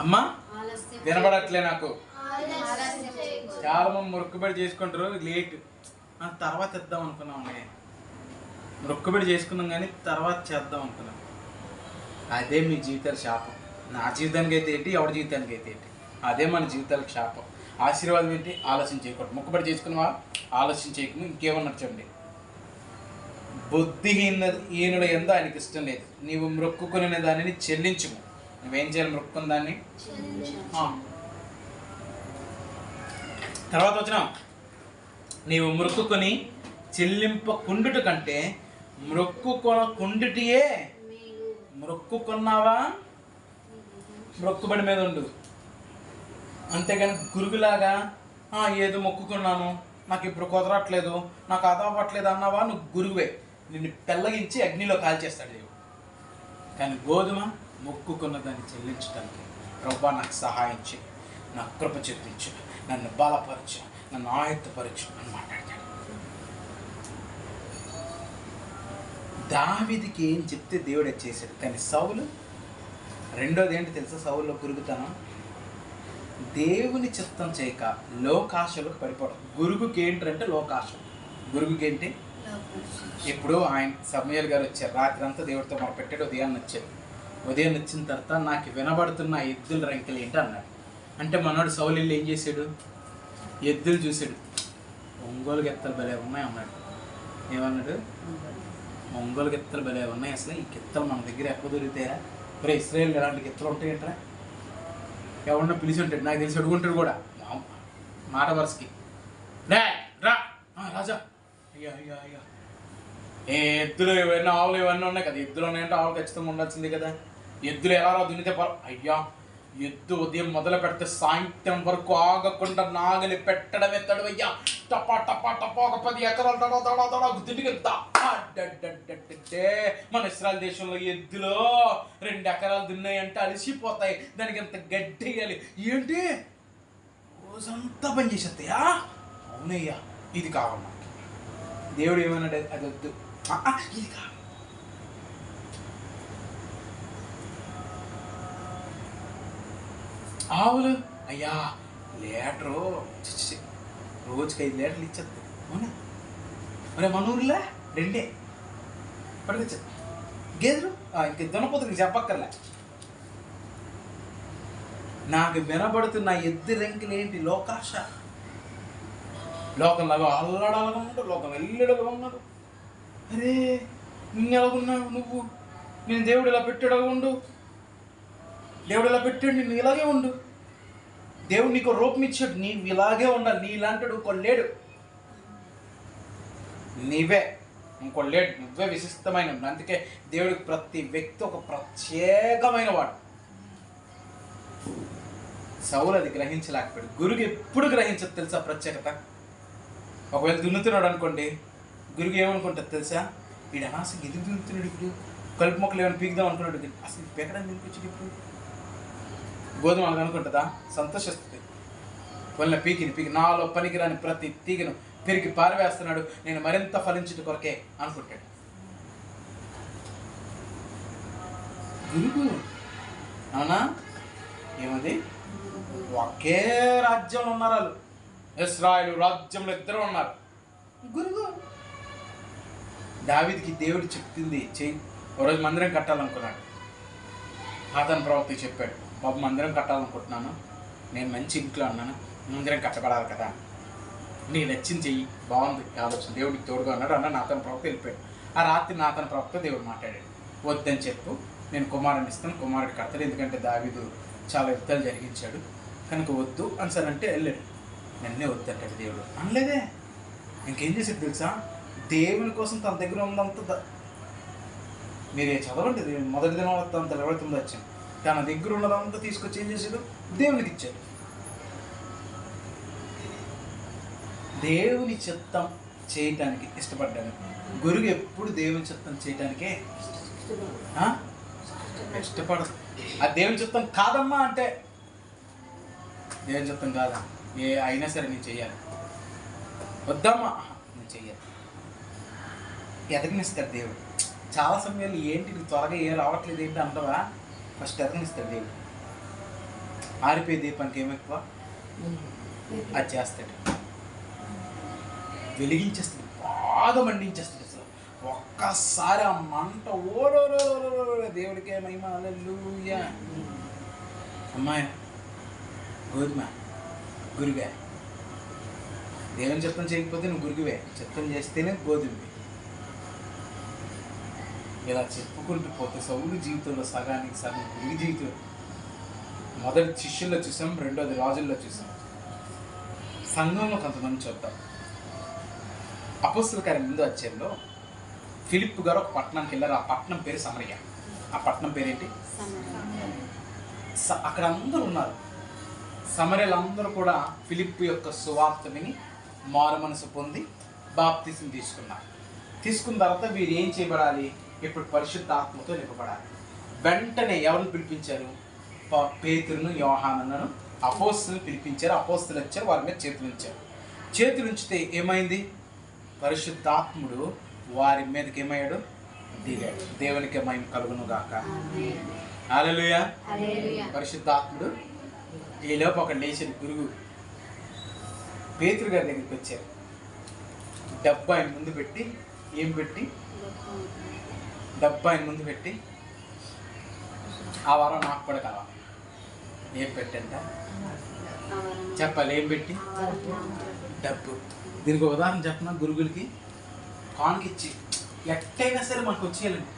అమ్మా వినబడట్లే నాకు. చాలా మంది మొక్కుబడి చేసుకుంటారు లేట్. తర్వాత ఇద్దాం అనుకున్నాం. మొక్కుబడి చేసుకున్నాం కానీ తర్వాత చేద్దాం అనుకున్నాం. అదే మీ జీవితాల శాపం. నా జీవితానికి అయితే ఏంటి, ఎవరి జీవితానికి అయితే ఏంటి, అదే మన జీవితాలకు శాపం. ఆశీర్వాదం ఏంటి? ఆలోచన చేయకూడదు. మొక్కుబడి చేసుకున్నావా? ఆలోచన చేయకుండా ఇంకేమన్నా చూడండి. బుద్ధిహీనుడు ఎందు ఆయనకి ఇష్టం లేదు. నీవు మొక్కుకునే దానిని చెల్లించుము. నువ్వేం చేయాలి? మొక్కుకున్న దాన్ని. తర్వాత వచ్చిన నీవు మొక్కుకొని చెల్లింపకుండుట కంటే మొక్కుకొనకుండుటియే. మొక్కుకున్నావా? మొక్కుబడి మీద ఉండు. అంతేగాని గురుగులాగా ఏదో మొక్కుకున్నాను, నాకు ఇప్పుడు కుదరట్లేదు, నాకు అది అవ్వట్లేదు అన్నావా, నువ్వు గురువే. నిన్ను పెళ్ళగించి అగ్నిలో కాల్చేస్తాడు దేవుడు. కానీ గోధుమ మొక్కుకున్న దాన్ని చెల్లించడానికి, ప్రభువా నాకు సహాయం చేయి, నా కృప చూపించు, నన్ను బలపరచు, నన్ను ఆయుత్తపరచు అని మాట్లాడతాడు. దావీదుకి ఏం చెప్తే దేవుడే చేశాడు. కానీ సౌలు, రెండోది ఏంటి తెలుసా? సౌలులో గురుగుతనం, దేవుని చిత్తం చేయక లోకాశలకు పడిపోవడం. గురుగుకి ఏంటంటే లోకాశం. గురుగుకి ఏంటి? ఇప్పుడు ఆయన సమూయేలు గారు వచ్చారు, రాత్రి అంతా దేవుడితో మనం పెట్టాడు. ఉదయాన్ని వచ్చాడు. ఉదయం వచ్చిన తర్వాత నాకు వినబడుతున్న ఎద్దుల రంకెలు ఏంటి అన్నాడు. అంటే మనోడు సౌలు వెళ్ళి ఏం చేశాడు? ఎద్దులు చూశాడు. ఒంగోలు గిత్తలు భలే ఉన్నాయి అన్నాడు. ఏమన్నాడు? ఒంగోలు గిత్తలు భలే ఉన్నాయి. అసలు ఈ గిత్తలు మన దగ్గర ఎక్కడ దొరుకుతాయా? మరి ఇస్రాయేల్ ఎలాంటి గిత్తలు ఉంటాయంటారా? ఎవరన్నా పిలిచి ఉంటాడు, నాకు తెలిసి అడుగుంటాడు కూడా మాట వరుసకి. రా రాజా, అయ్యా ఏ ఎద్దులు ఇవన్నీ ఆవులు ఇవన్నీ ఉన్నాయి కదా. ఎద్దులు ఉన్నాయంటే ఆవులు ఖచ్చితంగా ఉండాల్సింది కదా. ఎద్దులు ఎలా దున్నితే అయ్యా, ఎద్దు ఉదయం మొదలు పెడితే సాయంత్రం వరకు ఆగకుండా నాగలి పెట్టడమే తడువయ్యా. టపా టపా టపా ఒక 10 ఎకరాలు తడ దున్నికెళ్తా. మన ఇస్రాయల్ దేశంలో ఎద్దులో 2 ఎకరాలు దున్నాయంటే అలసిపోతాయి. దానికి ఎంత గడ్డి వేయాలి ఏంటి? రోజంతా పని చేసేస్తాయా? అవునయ్యా, ఇది కావాలి మనకి. దేవుడు ఏమన్నాడు? అది వద్దు, ఇది కావాలి. ఆవులు అయ్యా లీటరు రోజుకి 5 లీటర్లు ఇచ్చేస్తాయి. అవునా? మరి మన ఊరిలో 2 పడుకొచ్చా. గేదెలు ఇంక దున్నపోతులు చెప్పక్కర్లే. నాకు వినబడుతున్న ఎద్దు రంకులు ఏంటి? లోకాశ. లోకంలాగా అల్లడలుగా ఉన్నాడు, లోకం ఎల్లడుగా ఉన్నాడు. అరే నిన్ను ఎలాగున్నావు నువ్వు? నేను దేవుడు ఇలా పెట్టాడుగా ఉండు, దేవుడు ఇలా పెట్టాడు, నిన్ను ఇలాగే ఉండు. దేవుడు నీకు రూపం ఇచ్చాడు, నీవు ఇలాగే ఉండాలి. నీ ఇలాంటాడు కొల్లేడు. నీవే, ఇంకో లేడు, నువ్వే విశిష్టమైన. అందుకే దేవుడికి ప్రతి వ్యక్తి ఒక ప్రత్యేకమైన వాడు. సౌలు అది గ్రహించలేకపోయాడు. గురువు ఎప్పుడు గ్రహించదు తెలుసా ప్రత్యేకత. ఒకవేళ దున్నుతున్నాడు అనుకోండి, గురువు ఏమనుకుంటుంది తెలుసా, వీడు అసలు ఎందుకు దున్నుతున్నాడు, ఇప్పుడు కలుపు మొక్కలు ఏమైనా పీకుదాం అనుకున్నాడు, అసలు పెక్కడానికి తినిపించాడు, ఇప్పుడు గోధుమ అని అనుకుంటుందా, సంతోషిస్తుంది. వల్ల పీకి నాలో పనికిరాని ప్రతి తీగను పెరిగి పారవేస్తున్నాడు, నేను మరింత ఫలించుట కొరకే అనుకుంటాడు. గురువు అవునా, ఏమది, ఒకే రాజ్యంలో ఉన్నారు వాళ్ళు, ఇశ్రాయేలు రాజ్యంలో ఇద్దరు ఉన్నారు. గురువు దావీదుకి దేవుడు చెప్పింది చెయ్యి. ఒకరోజు మందిరం కట్టాలనుకున్నాడు. నాతాను ప్రవక్త చెప్పాడు, బాబు మందిరం కట్టాలనుకుంటున్నాను, నేను మంచి ఇంట్లో ఉన్నాను, మందిరం కట్టబడాలి కదా, నీకు నచ్చింది చెయ్యి, బాగుంది ఆలోచన, దేవుడికి తోడుగా ఉన్నాడు అన్న నాతాను ప్రవక్త వెళ్ళిపోయాడు. ఆ రాత్రి నాతాను ప్రవక్త దేవుడు మాట్లాడాడు, వద్దని చెప్పు, నేను కుమారుని ఇస్తాను, కుమారుడు కడతాడు, ఎందుకంటే దావీదు చాలా యుద్ధాలు జరిగించాడు కనుక వద్దు అనిసానంటే వెళ్ళాడు. నన్నే వద్దంటాడు దేవుడు అనలేదే. ఇంకేం చేసేది తెలుసా, దేవుని కోసం తన దగ్గర ఉన్నంత మీరే చదవండి, మొదటి దినవృత్తాంతం 29 వచ్చాను, తన దగ్గర ఉన్నదంతా తీసుకొచ్చి ఏం చేశాడు, దేవునికి ఇచ్చాడు. దేవుని చిత్తం చేయటానికి ఇష్టపడ్డాను. గురువు ఎప్పుడు దేవుని చిత్తం చేయటానికే ఇష్టపడదు. ఆ దేవుని చిత్తం కాదమ్మా అంటే, దేవుని చిత్తం కాదా, ఏ అయినా సరే నేను చెయ్యాలి, వద్దమ్మా నేను చెయ్యాలి, ఎదగనిస్తాడు దేవుడు. చాలా సమయాలు ఏంటి త్వరగా ఏం రావట్లేదు ఏంటి అంటావా, ఫస్ట్ ఎదగనిస్తాడు దేవుడు. ఆరిపోయే దీపానికి ఏమెక్కువ, అది చేస్తాడు, వెలిగించేస్తాడు, బాగా మండించేస్తాడు. అసలు ఒక్కసారి ఆ మంట ఓడో దేవుడికే మహిమ, హల్లెలూయా. అమ్మాయి గోధుమ గురువే, దేవుని చిత్తం చేయకపోతే నువ్వు గురువువే, చిత్తం చేస్తేనే గోధుమవి. ఇలా చెప్పుకుంటూ పోతే సౌలు జీవితంలో సగానికి సగం గురువు జీవితం. మొదటి శిష్యుల్లో చూసాం, రెండోది రాజుల్లో చూసాం, సంఘంలో కొంతమంది చూద్దాం. అపోస్తల కార్యం 8వ అధ్యాయంలో ఫిలిప్ గారు ఒక పట్టణానికి వెళ్ళారు. ఆ పట్టణం పేరు సమరయ. ఆ పట్టణం పేరేంటి, అక్కడ అందరూ ఉన్నారు. సమరయలు అందరూ కూడా ఫిలిప్ యొక్క సువార్త విని మారు మనసు పొంది బాప్తిసం తీసుకున్నారు. తీసుకున్న తర్వాత వీరు ఏం చేయబడాలి, ఇప్పుడు పరిశుద్ధ ఆత్మతో నింపబడాలి. వెంటనే ఎవరిని పిలిపించారు, పేతురును యోహానును అపోస్తలుని పిలిపించారు. అపోస్తలు వచ్చారు, వారి మీద చేతులు ఉంచారు. చేతులు ఉంచితే ఏమైంది, పరిశుద్ధాత్ముడు వారి మీదకి ఏమయ్యాడు, దిగాడు. దేవునికి మహిమ కలుగును గాక, హల్లెలూయా. పరిశుద్ధాత్ముడు ఈ లోపు ఒక లేచిన గురువు పేతురు గారి దగ్గరికి వచ్చారు. డబ్బు ఆయన ముందు పెట్టి, ఏం పెట్టి, డబ్బు ఆయన ముందు పెట్టి, ఆ వారం నాకు కూడా కావాలి. ఏం పెట్టంట చెప్పాలి, ఏం పెట్టి, డబ్బు. దీనికి ఉదాహరణ చెప్పిన గురువులకి కానుకిచ్చి ఎట్టయినా సరే మనకు వచ్చేయాలండి,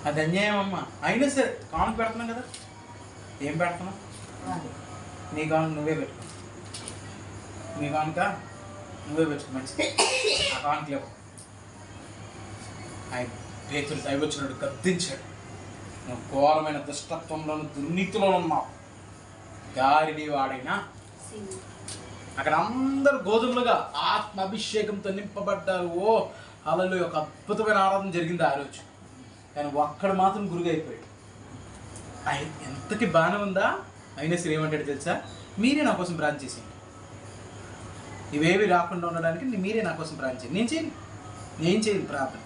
అది అన్యాయం అమ్మ, అయినా సరే కానుక పెడుతున్నాం కదా, ఏం పెడుతున్నాం, నీ కానుక నువ్వే పెట్టుకో, నీ కానుక నువ్వే పెట్టుకో, మంచిది. ఆ కానుక లేవు. ఆయన పేతురు దైవచనుడు గద్దించాడు, నువ్వు ఘోరమైన దుష్టత్వంలోను దుర్నీతిలో ఉన్నావు, గారిని వాడైనా. అక్కడ అందరూ గోధుమలుగా ఆత్మ అభిషేకంతో నింపబడ్డారు. ఓ అలలో ఒక అద్భుతమైన ఆరాధన జరిగింది ఆ రోజు. కానీ ఒక్కడు మాత్రం గురుగు అయిపోయాడు. ఆయన ఎంతకి బాగానే ఉందా, అయినా సరే ఏమంటాడు తెలుసా, మీరే నా కోసం ప్రార్థన చేసేయండి, ఇవేవి రాకుండా ఉండడానికి మీరే నా కోసం ప్రార్థన చేయండి. నేను చేయను ప్రార్థన,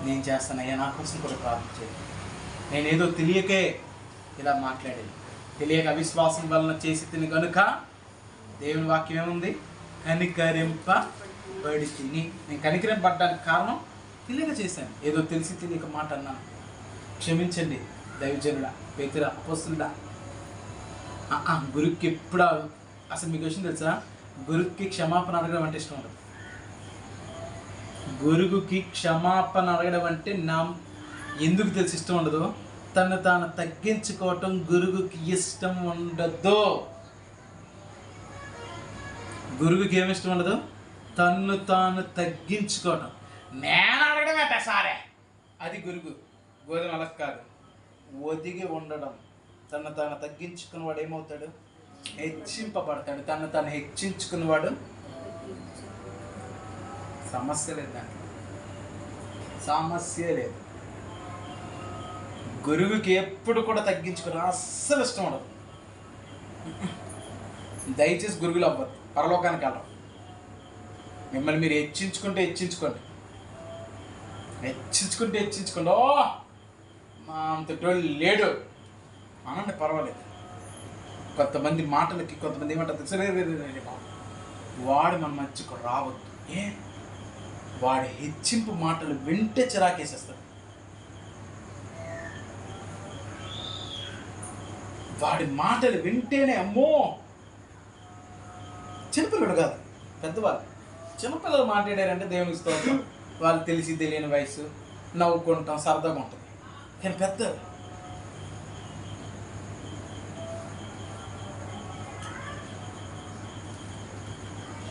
నేను చేస్తాను, అయ్యా నా కోసం కూడా ప్రార్థన చేయండి. నేనేదో తెలియకే ఇలా మాట్లాడేది, తెలియక అవిశ్వాసం వలన చేసి తిని కనుక దేవుని వాక్యం ఏముంది, కనికరింపబడి తిని. నేను కనికరింపబడ్డానికి కారణం తెలియక చేశాను, ఏదో తెలిసి తెలియక మాట అన్నాను, క్షమించండి దైవజనుడా, పేతురా, అపోస్తలుడా. గురువుకి ఎప్పుడు అసలు మీకు విషయం తెలుసా, గురువుకి క్షమాపణ అడగడం అంటే ఇష్టం ఉండదు. గురువుకి క్షమాపణ అడగడం అంటే ఎందుకు తెలిసి ఇష్టం ఉండదు, తను తాను తగ్గించుకోవటం గురువుకి ఇష్టం ఉండదు. గురువుకి ఏమి ఇష్టం ఉండదు, తన్ను తాను తగ్గించుకోవడం. నేను అడగడమేట సారే, అది గోధుమ అలా కాదు. ఒదిగి ఉండడం. తను తాను తగ్గించుకున్నవాడు ఏమవుతాడు? హెచ్చింపబడతాడు. తను తాను హెచ్చించుకున్నవాడు సమస్య లేదు, దాంట్లో సమస్య లేదు. గురువుకి ఎప్పుడు కూడా తగ్గించుకుని అస్సలు ఇష్టం ఉండదు. దయచేసి గురువులు అవ్వద్దు, పరలోకానికి వెళ్ళం. మిమ్మల్ని మీరు హెచ్చించుకుంటే ఓ మా అంతటోళ్ళు లేడు అనండి, పర్వాలేదు. కొంతమంది మాటలకి కొంతమంది ఏమంటారు సరే వాడు మన మధ్యకు రావద్దు. వాడి హెచ్చింపు మాటలు వింటే చిరాకేసేస్తాడు. వాడి మాటలు వింటేనే అమ్మో. చిన్నపిల్లడు కాదు, పెద్దవాళ్ళు. చిన్నపిల్లలు మాట్లాడారంటే దేవునికి స్తోత్రం, వాళ్ళు తెలిసి తెలియని వయసు, నవ్వుకుంటాం, సరదాగా ఉంటుంది. కానీ పెద్ద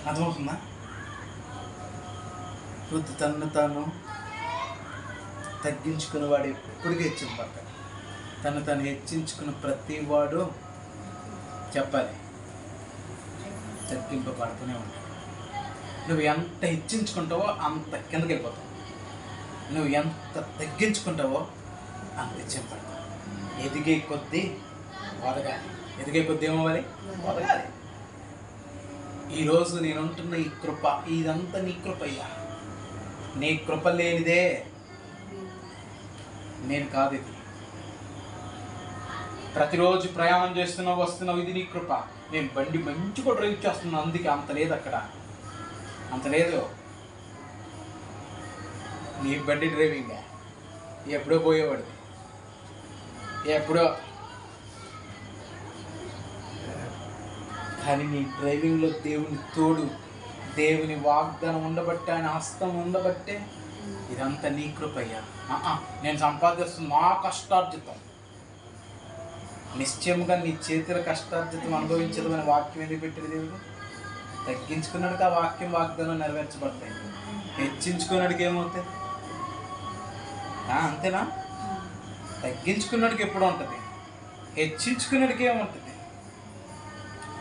అర్థమవుతుందా? వృద్ధి తను తాను తగ్గించుకునేవాడు ఎప్పటికీ హెచ్చింపడతాడు. తను తాను హెచ్చించుకున్న ప్రతి వాడు చెప్పాలి తగ్గింపబడుతూనే ఉంటాడు. నువ్వు ఎంత హెచ్చించుకుంటావో అంత కిందకి వెళ్ళిపోతావు. నువ్వు ఎంత తగ్గించుకుంటావో అంత హెచ్చింపడతావు. ఎదిగే కొద్దీ వదగాలి. ఎదిగే కొద్దీ ఏమవ్వాలి? వదగాలి. ఈరోజు నేను ఉంటున్న ఈ కృప, ఇదంతా నీ కృపయ్యా. నీ కృప లేనిదే నేను కాదు. ఇది ప్రతిరోజు ప్రయాణం చేస్తున్నావు, వస్తున్నావు, ఇది నీ కృప. నేను బండి మంచిగా డ్రైవ్ చేస్తున్నాను, అందుకే అంత లేదు, అక్కడ అంత లేదు. నీ బండి డ్రైవింగ్ ఎప్పుడో పోయేవాడిది, ఎప్పుడో. కానీ నీ డ్రైవింగ్లో దేవుని తోడు, దేవుని వాగ్దానం ఉండబట్టే, ఆయన హస్తం ఉండబట్టే ఇదంతా నీ కృపయ్యా. నేను సంపాదిస్తున్న నా కష్టార్జితం. నిశ్చయముగా నీ చేతుల కష్టార్జితం అనుభవించదు అని వాక్యం ఎందుకు పెట్టాడు దేవుడు? తగ్గించుకున్నాడుకి ఆ వాక్యం వాగ్దానం నెరవేర్చబడతాయి. హెచ్చించుకున్నాడికి ఏమవుతాయి? అంతేనా? తగ్గించుకున్నాడికి ఎప్పుడు ఉంటుంది, హెచ్చించుకున్నాడికి ఏముంటుంది?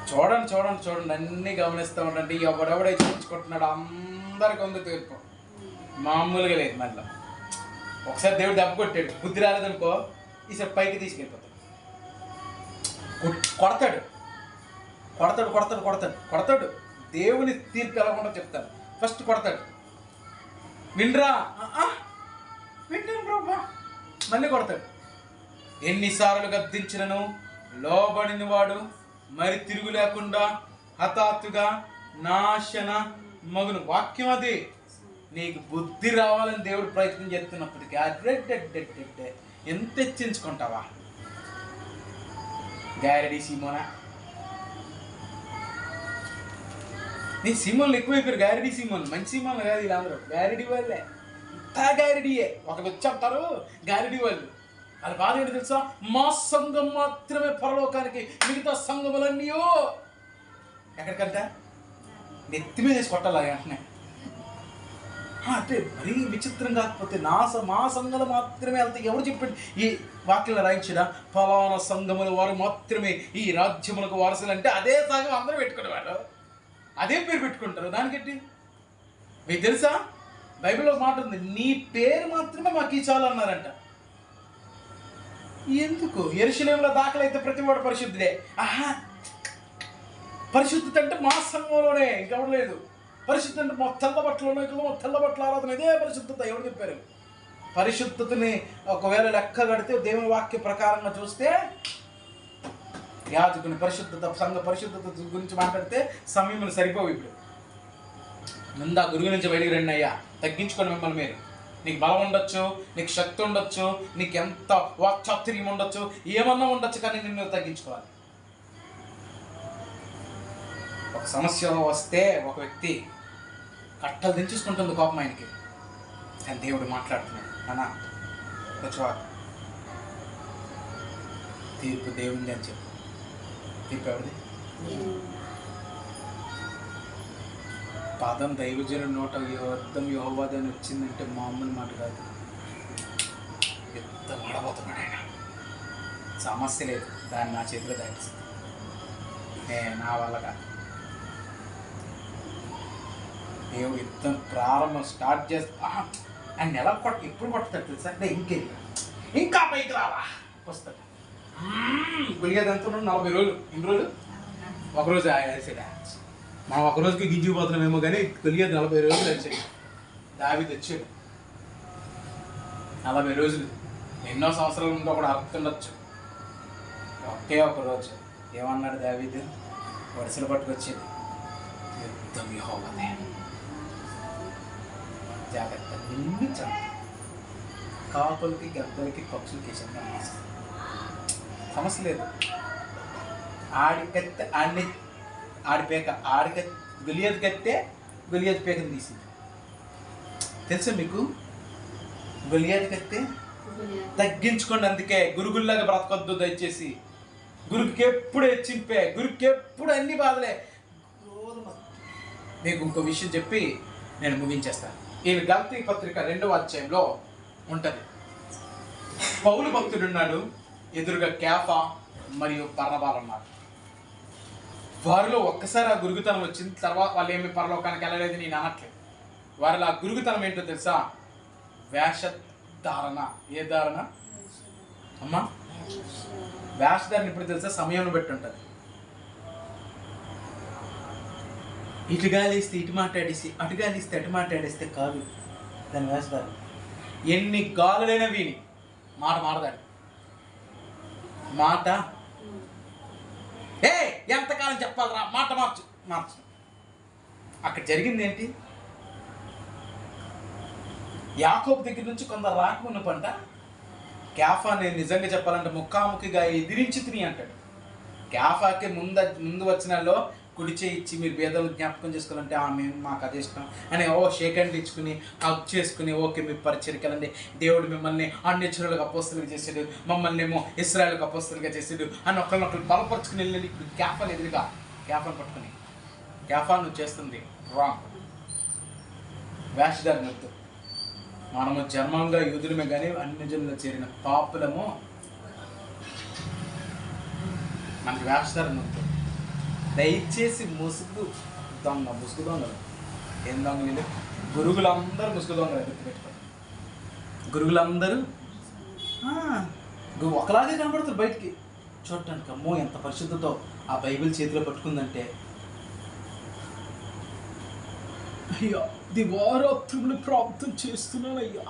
చూడండి చూడండి చూడండి, అన్నీ గమనిస్తూ ఉండండి. ఎవడెవడ హెచ్చించుకుంటున్నాడు అందరికి ఉంది తీర్పు. మామూలుగా లేదు. మళ్ళీ ఒకసారి దేవుడు దెబ్బ కొట్టాడు, బుద్ధి రాలేదనుకో, ఈసారి పైకి తీసుకెళ్ళిపోతాడు. కొడతాడు కొడతాడు కొడతాడు కొడతాడు కొడతాడు. దేవుని తీర్పు ఎలాగుండో చెప్తాను. ఫస్ట్ కొడతాడు, వినరా, వింటాను ప్రభా, మళ్ళీ కొడతాడు. ఎన్నిసార్లు గద్దించినను లోబడిన వాడు మరి తిరుగు లేకుండా హఠాత్తుగా నాశన మగును. వాక్యం అది. నీకు బుద్ధి రావాలని దేవుడు ప్రయత్నం చేస్తున్నప్పటికీ అడ్రెడ్డెడ్డెడ్డెడ్డే ఎంత హెచ్చించుకుంటావా? గారడి సీమోనా, నీ సీమోన్లు ఎక్కువైపోయారు. గారడి సీమోన్, మంచి సీమోన్లు కాదు వీళ్ళందరూ, గారడి వాళ్ళే. అంతా గారడియే. ఒకరు వచ్చి అంటారు గారడి వాళ్ళు. వాళ్ళ బాధ ఏంటి తెలుసా? మా సంఘం మాత్రమే పరలోకానికి, మిగతా సంఘములన్నీయో ఎక్కడికంట నెత్తి మీద వేసి కొట్టాలి వెంటనే. అంటే మరీ విచిత్రం కాకపోతే మా సంఘాలు మాత్రమే వెళ్తాయి. ఎవరు చెప్పండి? ఈ వాక్యంలో రాయించడా ఫలానా సంఘముల వారు మాత్రమే ఈ రాజ్యములకు వారసులు అంటే అదే సంఘం అందరూ పెట్టుకునేవాళ్ళు, అదే పేరు పెట్టుకుంటారు. దానికెట్టి మీకు తెలుసా? బైబిల్లో మాట ఉంది, నీ పేరు మాత్రమే మాకు ఈ చాలు అన్నారంట. ఎందుకు? యెరూషలేములో దాఖలైతే ప్రతి వాడు పరిశుద్ధుడే. పరిశుద్ధత అంటే మా సంఘంలోనే, ఇంకెవరు లేదు. పరిశుద్ధి అంటే తెల్ల బట్టలు, తెల్ల బట్టల ఆరాధన, ఇదే పరిశుద్ధత. ఎవరు చెప్పారు? పరిశుద్ధతని ఒకవేళ లెక్క కడితే దేవుని వాక్య ప్రకారంగా చూస్తే, యాజకుని పరిశుద్ధత, సంఘ పరిశుద్ధత గురించి మాట్లాడితే సమయంలో సరిపోవు. ఇప్పుడు ముందా గురువు నుంచి బయటికి రండి అయ్యా, తగ్గించుకోండి మిమ్మల్ని మీరు. నీకు బలం ఉండొచ్చు, నీకు శక్తి ఉండొచ్చు, నీకు ఎంత వాక్చాతుర్యం ఉండొచ్చు, ఏమన్నా ఉండొచ్చు, కానీ నిన్ను తగ్గించుకోవాలి. ఒక సమస్య వస్తే ఒక వ్యక్తి కట్టలు దించేసుకుంటుంది కోపం ఆయనకి, కానీ దేవుడు మాట్లాడుతున్నాడు, అన్నా వచ్చా తీర్పు దేవుంది అని చెప్పు. తీర్పు ఎవరిది? పదం దైవజన నోట యుద్ధం యెహోవాది అని వచ్చిందంటే మామూలు మాట కాదు. యుద్ధం ఆడబోతున్నాడు ఆయన. సమస్య లేదు, దాన్ని నా చేతిలో దాటిస్తుంది. నా వల్ల కాదు. దేవుడు యుద్ధం ప్రారంభం స్టార్ట్ చేస్తా ఆయన ఎలా ఎప్పుడు కొడతాడు తెలుసా? అంటే ఇంకా పైకి రావా వస్తాడు. గులిగేదంతా 40 రోజులు. ఇన్ని రోజులు ఒకరోజు వేసాడు. మనం ఒకరోజుకి గింజిపోతున్నామేమో కానీ గులిగేది 40 రోజులు వేసాడు. దావీదు వచ్చాడు 40 రోజులు. ఎన్నో సంవత్సరాల ముందు ఒకడు అర్థండొచ్చు. ఒకే ఒక రోజు ఏమన్నాడు దావీదు? వరుసలు పట్టుకొచ్చేది యుద్ధం యెహోవాదే, జాగ్రత్త, నిన్ను చంపి కాకులకి గద్దలకి పక్షులకి సమస్య లేదు. ఆడికెత్తే ఆడిని ఆడిపేక గులియదు కత్తే గులియదు పేకని తీసింది. తెలుసా మీకు? గులియదు కత్తే తగ్గించుకోండి. అందుకే గురుగుల్లాగా బ్రతకొద్దు దయచేసి. గురువుకి ఎప్పుడు హెచ్చింపే, గురువుకి ఎప్పుడు అన్ని బాధలే. మీకు ఇంకో విషయం చెప్పి నేను ముగించేస్తాను. ఈ గలతీ పత్రిక 2వ అధ్యాయంలో ఉంటుంది. పౌలు భక్తుడు ఉన్నాడు, ఎదురుగా కేఫా మరియు బర్నబాలు ఉన్నారు. వారిలో ఒక్కసారి ఆ గురుగుతనం వచ్చింది. తర్వాత వాళ్ళు ఏమి పరలోకానికి వెళ్ళలేదు నేను అనట్లేదు. వారిలో ఆ గురుగుతనం ఏంటో తెలుసా? వేషధారణ. ఏ ధారణ అమ్మా? వేషధారణ ఇప్పుడు తెలుసా? సమయం బట్టి ఉంటుంది. ఇటుగా లేస్తే ఇటు మాట్లాడేసి, అటుగా లేస్తే అటు మాట్లాడేస్తే కాదు దాన్ని వేషధారణ. ఎన్ని గాలులైనా విని మాట మారదాడు. మాట ఎంతకాలం చెప్పాలరా, మాట మార్చు. అక్కడ జరిగింది ఏంటి? యాకోబు దగ్గర నుంచి కొందరు రాకమున్న పంట కేఫా నేను నిజంగా చెప్పాలంటే ముఖాముఖిగా ఎదిరించి తిని అంటాడు. కేఫాకి ముందు వచ్చినాల్లో కుడి చేయి ఇచ్చి మీరు భేదాలు జ్ఞాపకం చేసుకోవాలంటే మేము మాకు అది ఇష్టం అని షేక్ హ్యాండ్ ఇచ్చుకుని హక్ చేసుకుని ఓకే మీ పరిచయకి వెళ్ళండి, దేవుడు మిమ్మల్ని అన్యజనులకు అపోస్తలుగా చేసాడు, మమ్మల్ని ఏమో ఇశ్రాయేలుకు అపోస్తలుగా చేసాడు అని ఒకరినొకరు బలపరుచుకుని వెళ్ళండి. ఇప్పుడు కేఫాను ఎదురుగా కేఫాను పట్టుకుని కేఫా నువ్వు చేస్తుంది రాంగ్, వేషధారణ వద్దు. మనము జన్మంగా యూదులమే కానీ అన్యజనులు చేరిన పాపులము, మనకి వేషధారణ వద్దు. దయచేసి ముసుగు దొంగలు ఏం దొంగలు? గురుగులందరూ ముసుగు దొంగలు గుర్తుపెట్టుకోండి. గురుగులందరూ ఒకలాగే కనబడుతుంది బయటికి చూడటానికి. అమ్మో ఎంత పరిశుద్ధతో ఆ బైబిల్ చేతిలో పట్టుకుందంటే, అయ్యా దివారాత్రులు ప్రార్థన చేస్తున్నాను అయ్యా.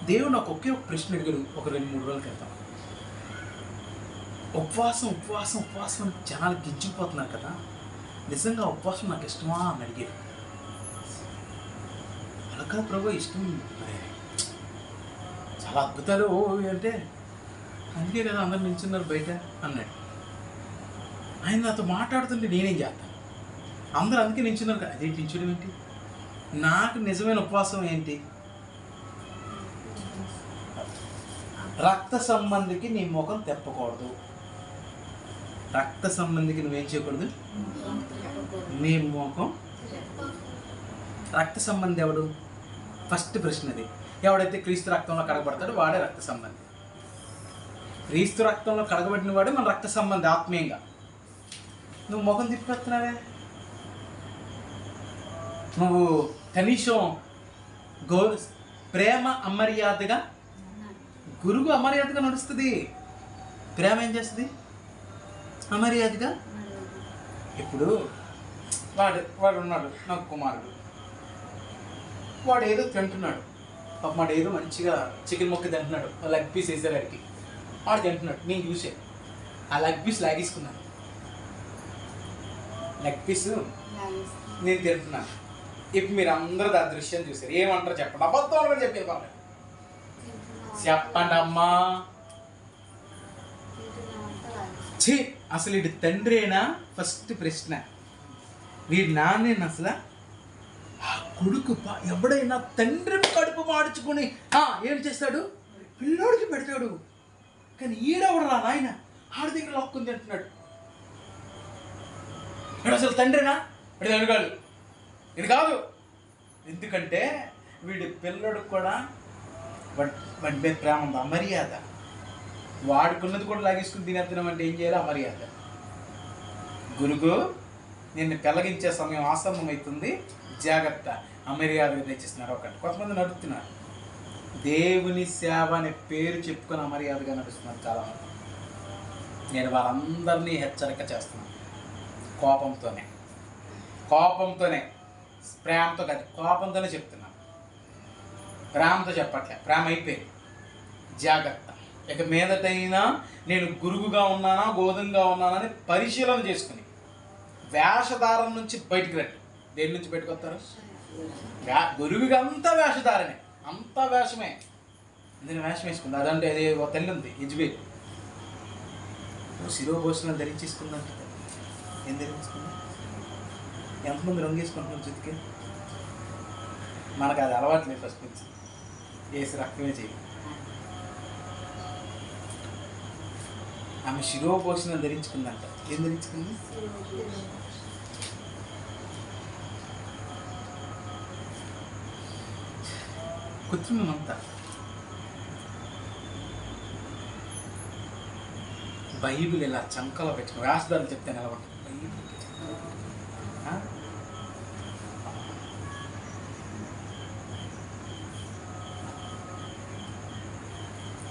దేవుడు నాకు ఒకే ఒక ప్రశ్న అడిగాడు ఒక 2-3 రోజుల క్రితం. ఉపవాసం జనాలు గిచ్చిపోతున్నారు కదా, నిజంగా ఉపవాసం నాకు ఇష్టమా అని అడిగాడు. అలాగా ప్రభు ఇష్టం, చాలా అద్భుతాలు అంటే అందుకే కదా అందరు నిల్చున్నారు బయట అన్నాడు. ఆయన నాతో మాట్లాడుతుంటే నేనేం చేస్తాను? అందరూ అందుకే నిల్చున్నారు కదా. అదేంటి నిల్చోడం ఏంటి? నాకు నిజమైన ఉపవాసం ఏంటి? రక్త సంబంధికి నీ ముఖం తెప్పకూడదు. రక్త సంబంధికి నువ్వేం చేయకూడదు? నీ ముఖం. రక్త సంబంధి ఎవడు? ఫస్ట్ ప్రశ్న అది. ఎవడైతే క్రీస్తు రక్తంలో కడగబడతాడో వాడే రక్త సంబంధి. క్రీస్తు రక్తంలో కడగబడిన వాడే మన రక్త సంబంధి ఆత్మీయంగా. నువ్వు ముఖం తిప్పిస్తున్నావే. నువ్వు కనీసం ప్రేమ అమర్యాదగా, గురువు అమర్యాదగా నడుస్తుంది, ప్రేమ ఏం చేస్తుంది? అమర్యాదగా. ఇప్పుడు వాడు ఉన్నాడు నాకు కుమారుడు, వాడు ఏదో తింటున్నాడు, వాడు ఏదో మంచిగా చికెన్ ముక్క తింటున్నాడు, లెగ్ పీస్ వేసారు అడిగి వాడు తింటున్నాడు. నేను చూసాను, ఆ లెగ్ పీస్ లాగేసుకున్నాను. లెగ్ పీస్ నేను తింటున్నాను. ఇప్పుడు మీరు అందరూ ఆ దృశ్యం చూసారు, ఏమంటారు చెప్పండి? అబద్ధం కూడా చెప్పేది పర్లేదు, చెప్పండి అమ్మా. అసలు వీడి తండ్రేనా? ఫస్ట్ ప్రశ్న. వీడి నాన్నేనా అసలు? కొడుకు ఎవడైనా తండ్రి కడుపు మార్చుకుని ఏం చేస్తాడు? పిల్లోడికి పెడతాడు. కానీ ఈడెవడు రా నాయన ఆడి దగ్గర లాక్కుని తింటున్నాడు. అసలు తండ్రేనా? వాడి వెనకాడు ఇది కాదు. ఎందుకంటే వీడి పిల్లడు కూడా వాడి మీద ప్రేమ ఉంది, అమర్యాద. వాడుకున్నది కూడా లాగేసుకుని తినేస్తున్నాం అంటే ఏం చేయాలి? అమర్యాద. గురుగు నిన్ను పెళ్ళగించే సమయం ఆసన్నం అవుతుంది, జాగ్రత్త. అమర్యాదగా తెచ్చిస్తున్నారు. ఒకటి కొంతమంది నడుపుతున్నారు, దేవుని సేవ అనే పేరు చెప్పుకొని అమర్యాదగా నడుస్తున్నారు చాలామంది. నేను వారందరినీ హెచ్చరిక చేస్తున్నాను. కోపంతోనే, ప్రేమతో కాదు, కోపంతోనే చెప్తున్నాను. ప్రేమతో చెప్పట్లే, ప్రేమ అయిపోయింది. జాగ్రత్త. ఇక మీదటైనా నేను గురువుగా ఉన్నానా గోధుమగా ఉన్నానని పరిశీలన చేసుకుని వేషధారం నుంచి బయటికి రండి. దేని నుంచి బయటకు వస్తారు? గురువుగా అంతా వేషధారనే, అంతా వేషమే. నేను వేషం వేసుకుంది అదంటే అది ఒక తల్లి ఉంది యజ్బేల్, శిరోభూషణాలు ధరించేసుకుందంట. ఏం ధరించుకుంది? ఎంతమంది రంగు వేసుకుంటున్నారు చుతికి? మనకు అది అలవాట్లేదు. ఫస్ట్ నుంచి వేసి రక్తమే చేయి. ఆమె శిరోభూషణాలు ధరించుకుందంట. ఏం ధరించుకుంది? కృత్రిమం అంతా. బైబిల్ ఇలా చంకలో పెట్టుకుని వేషధారులు చెప్తే నిలబడి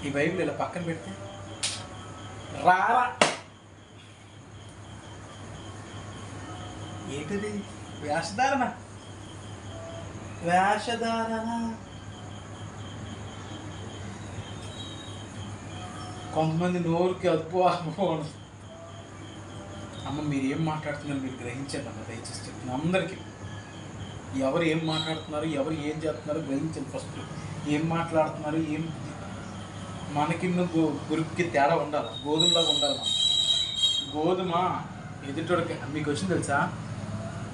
ఈ బైబిల్ ఇలా పక్కన పెడితే రారా ఏంటిది? వేషధారణ. కొంతమంది నోరుకి అద్భుత అనుభవం. అమ్మ మీరు ఏం మాట్లాడుతున్నారు మీరు గ్రహించండి అమ్మ, దయచేసి చెప్తున్నా అందరికీ. ఎవరు ఏం మాట్లాడుతున్నారు, ఎవరు ఏం చేస్తున్నారు గ్రహించండి. ఫస్ట్ ఏం మాట్లాడుతున్నారు, ఏం మనకి గురువుకి తేడా ఉండాలి. గోధుమలాగా ఉండాలి. మనం గోధుమ ఎదుటోడికి మీకు వచ్చింది తెలుసా?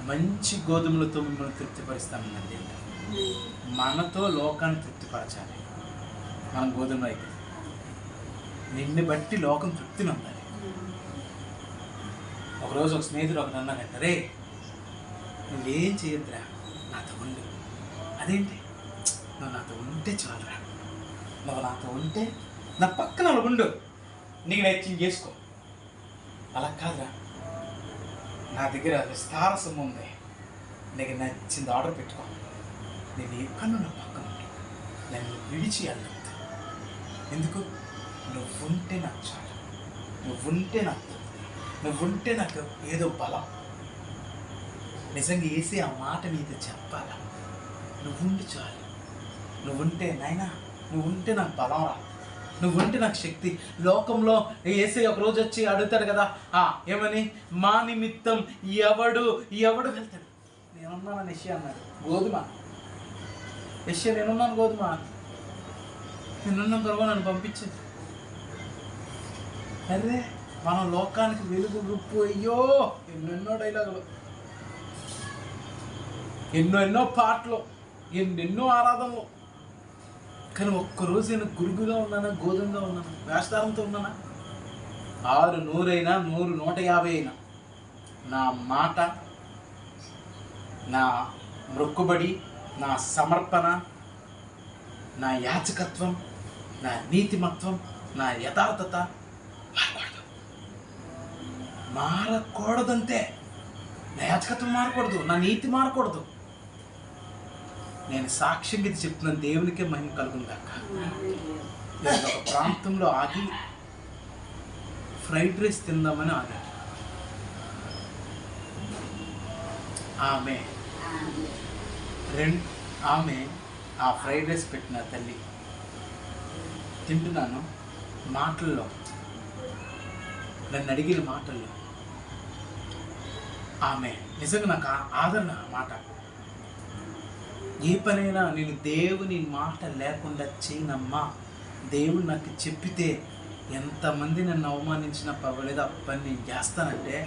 మంచి గోధుమలతో మిమ్మల్ని తృప్తిపరుస్తామండి. మనతో లోకాన్ని తృప్తిపరచాలి. మనం గోధుమ అయితే నిన్ను బట్టి లోకం తృప్తిని ఉండాలి. ఒకరోజు ఒక స్నేహితుడు ఒకటి అన్నాడంట, రే నువ్వేం చేయొద్దురా, నాతో ఉండు. అదేంటి? నువ్వు నాతో ఉంటే చాలురా, నువ్వు నాతో ఉంటే నా పక్కన ఉండు, నీకు నచ్చింది చేసుకో. అలా కాదురా, నా దగ్గర విస్తార సొమ్ము ఉంది, నీకు నచ్చింది ఆర్డర్ పెట్టుకో, నేను ఎక్కడో నా పక్కన ఉండి నన్ను విడిచి వెళ్ళొద్దు. ఎందుకు? నువ్వుంటే నాకు చాలు, నువ్వుంటే నాకు, నువ్వుంటే నాకు ఏదో బలం. నిజంగా వేసి ఆ మాట నీతో చెప్పాలా? నువ్వుండి చాలు, నువ్వుంటే నాయనా, నువ్వుంటే నాకు బలం రా, నువ్వుంటే నాకు శక్తి. లోకంలో ఏసై ఒక రోజు వచ్చి అడుగుతాడు కదా, ఏమని? మా నిమిత్తం ఎవడు వెళ్తాడు? నేనున్నాను యెషయా అన్నాడు. గోధుమ యెషయా, నేనున్నాను గోధుమ, నేనున్నాను గొడవ, నన్ను పంపించింది. అదే మనం లోకానికి వెలుగు గుప్పు. అయ్యో ఎన్నెన్నో డైలాగులు, ఎన్నో పాటలు, ఎన్నెన్నో ఆరాధనలు. కానీ ఒక్కరోజు నేను గురుగుగా ఉన్నానా, గోధుమగా ఉన్నానా, వేషధారంతో ఉన్నానా? 6 100 150 అయినా నా మాట, నా మొక్కుబడి, నా సమర్పణ, నా యాచకత్వం, నా నీతిమత్వం, నా యథార్థత మారకూడదంతే. నా యాచకత్వం మారకూడదు, నా నీతి మారకూడదు. నేను సాక్ష్యంగా ఇది చెప్తున్నాను, దేవునికే మహిమ కలుగుందాక. నేను ఒక ప్రాంతంలో ఆగి ఫ్రైడ్ రైస్ తిందామని ఆగాను. ఆమె ఆ ఫ్రైడ్ రైస్ పెట్టిన తల్లి తింటున్నాను. మాటల్లో, నన్ను అడిగిన మాటల్లో ఆమె నిజంగా నాకు ఆదరణ. మాట ఏ పనైనా నేను దేవుని మాట లేకుండా చేయనమ్మా, దేవుడు నాకు చెప్పితే ఎంతమంది నన్ను అవమానించినా పర్వాలేదు, ఆ పని నేను చేస్తానంటే.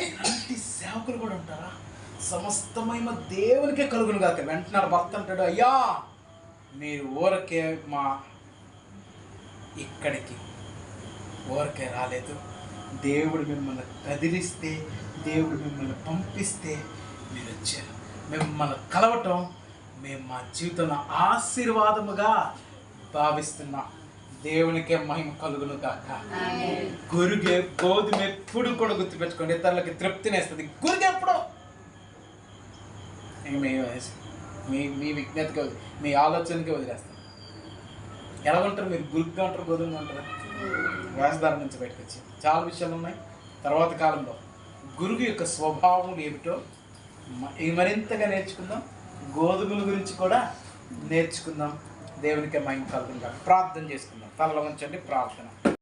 ఇలాంటి సేవకులు కూడా ఉంటారా? సమస్తమైన దేవునికే కలుగును కాక. వెంటనే భర్త అంటాడు, అయ్యా మీరు ఊరకే మా ఇక్కడికి ఊరకే రాలేదు, దేవుడు మిమ్మల్ని కదిలిస్తే దేవుడు మిమ్మల్ని పంపిస్తే మీరు వచ్చారు. మిమ్మల్ని కలవటం మేము మా జీవితంలో ఆశీర్వాదముగా భావిస్తున్నాం. దేవునికే మహిమ కలుగును కాక. గురుగే గోధుమ ఎప్పుడు కూడా గుర్తుపెట్టుకోండి, ఇతరులకి తృప్తినేస్తుంది. గురుగు ఎప్పుడు మీ విజ్ఞతకి మీ ఆలోచనకి వదిలేస్తాం. ఎలా ఉంటారు మీరు? గురుగ్గా ఉంటారు, గోధుమగా ఉంటారు? వేషధారం నుంచి బయటకు వచ్చి చాలా విషయాలు ఉన్నాయి. తర్వాత కాలంలో గురువు యొక్క స్వభావం ఏమిటో మరింతగా నేర్చుకుందాం. గోధుమల గురించి కూడా నేర్చుకుందాం. దేవునికి మహిమ కలుగును గాక. ప్రార్థన చేసుకుందాం. తలలో ఉంచండి, ప్రార్థన.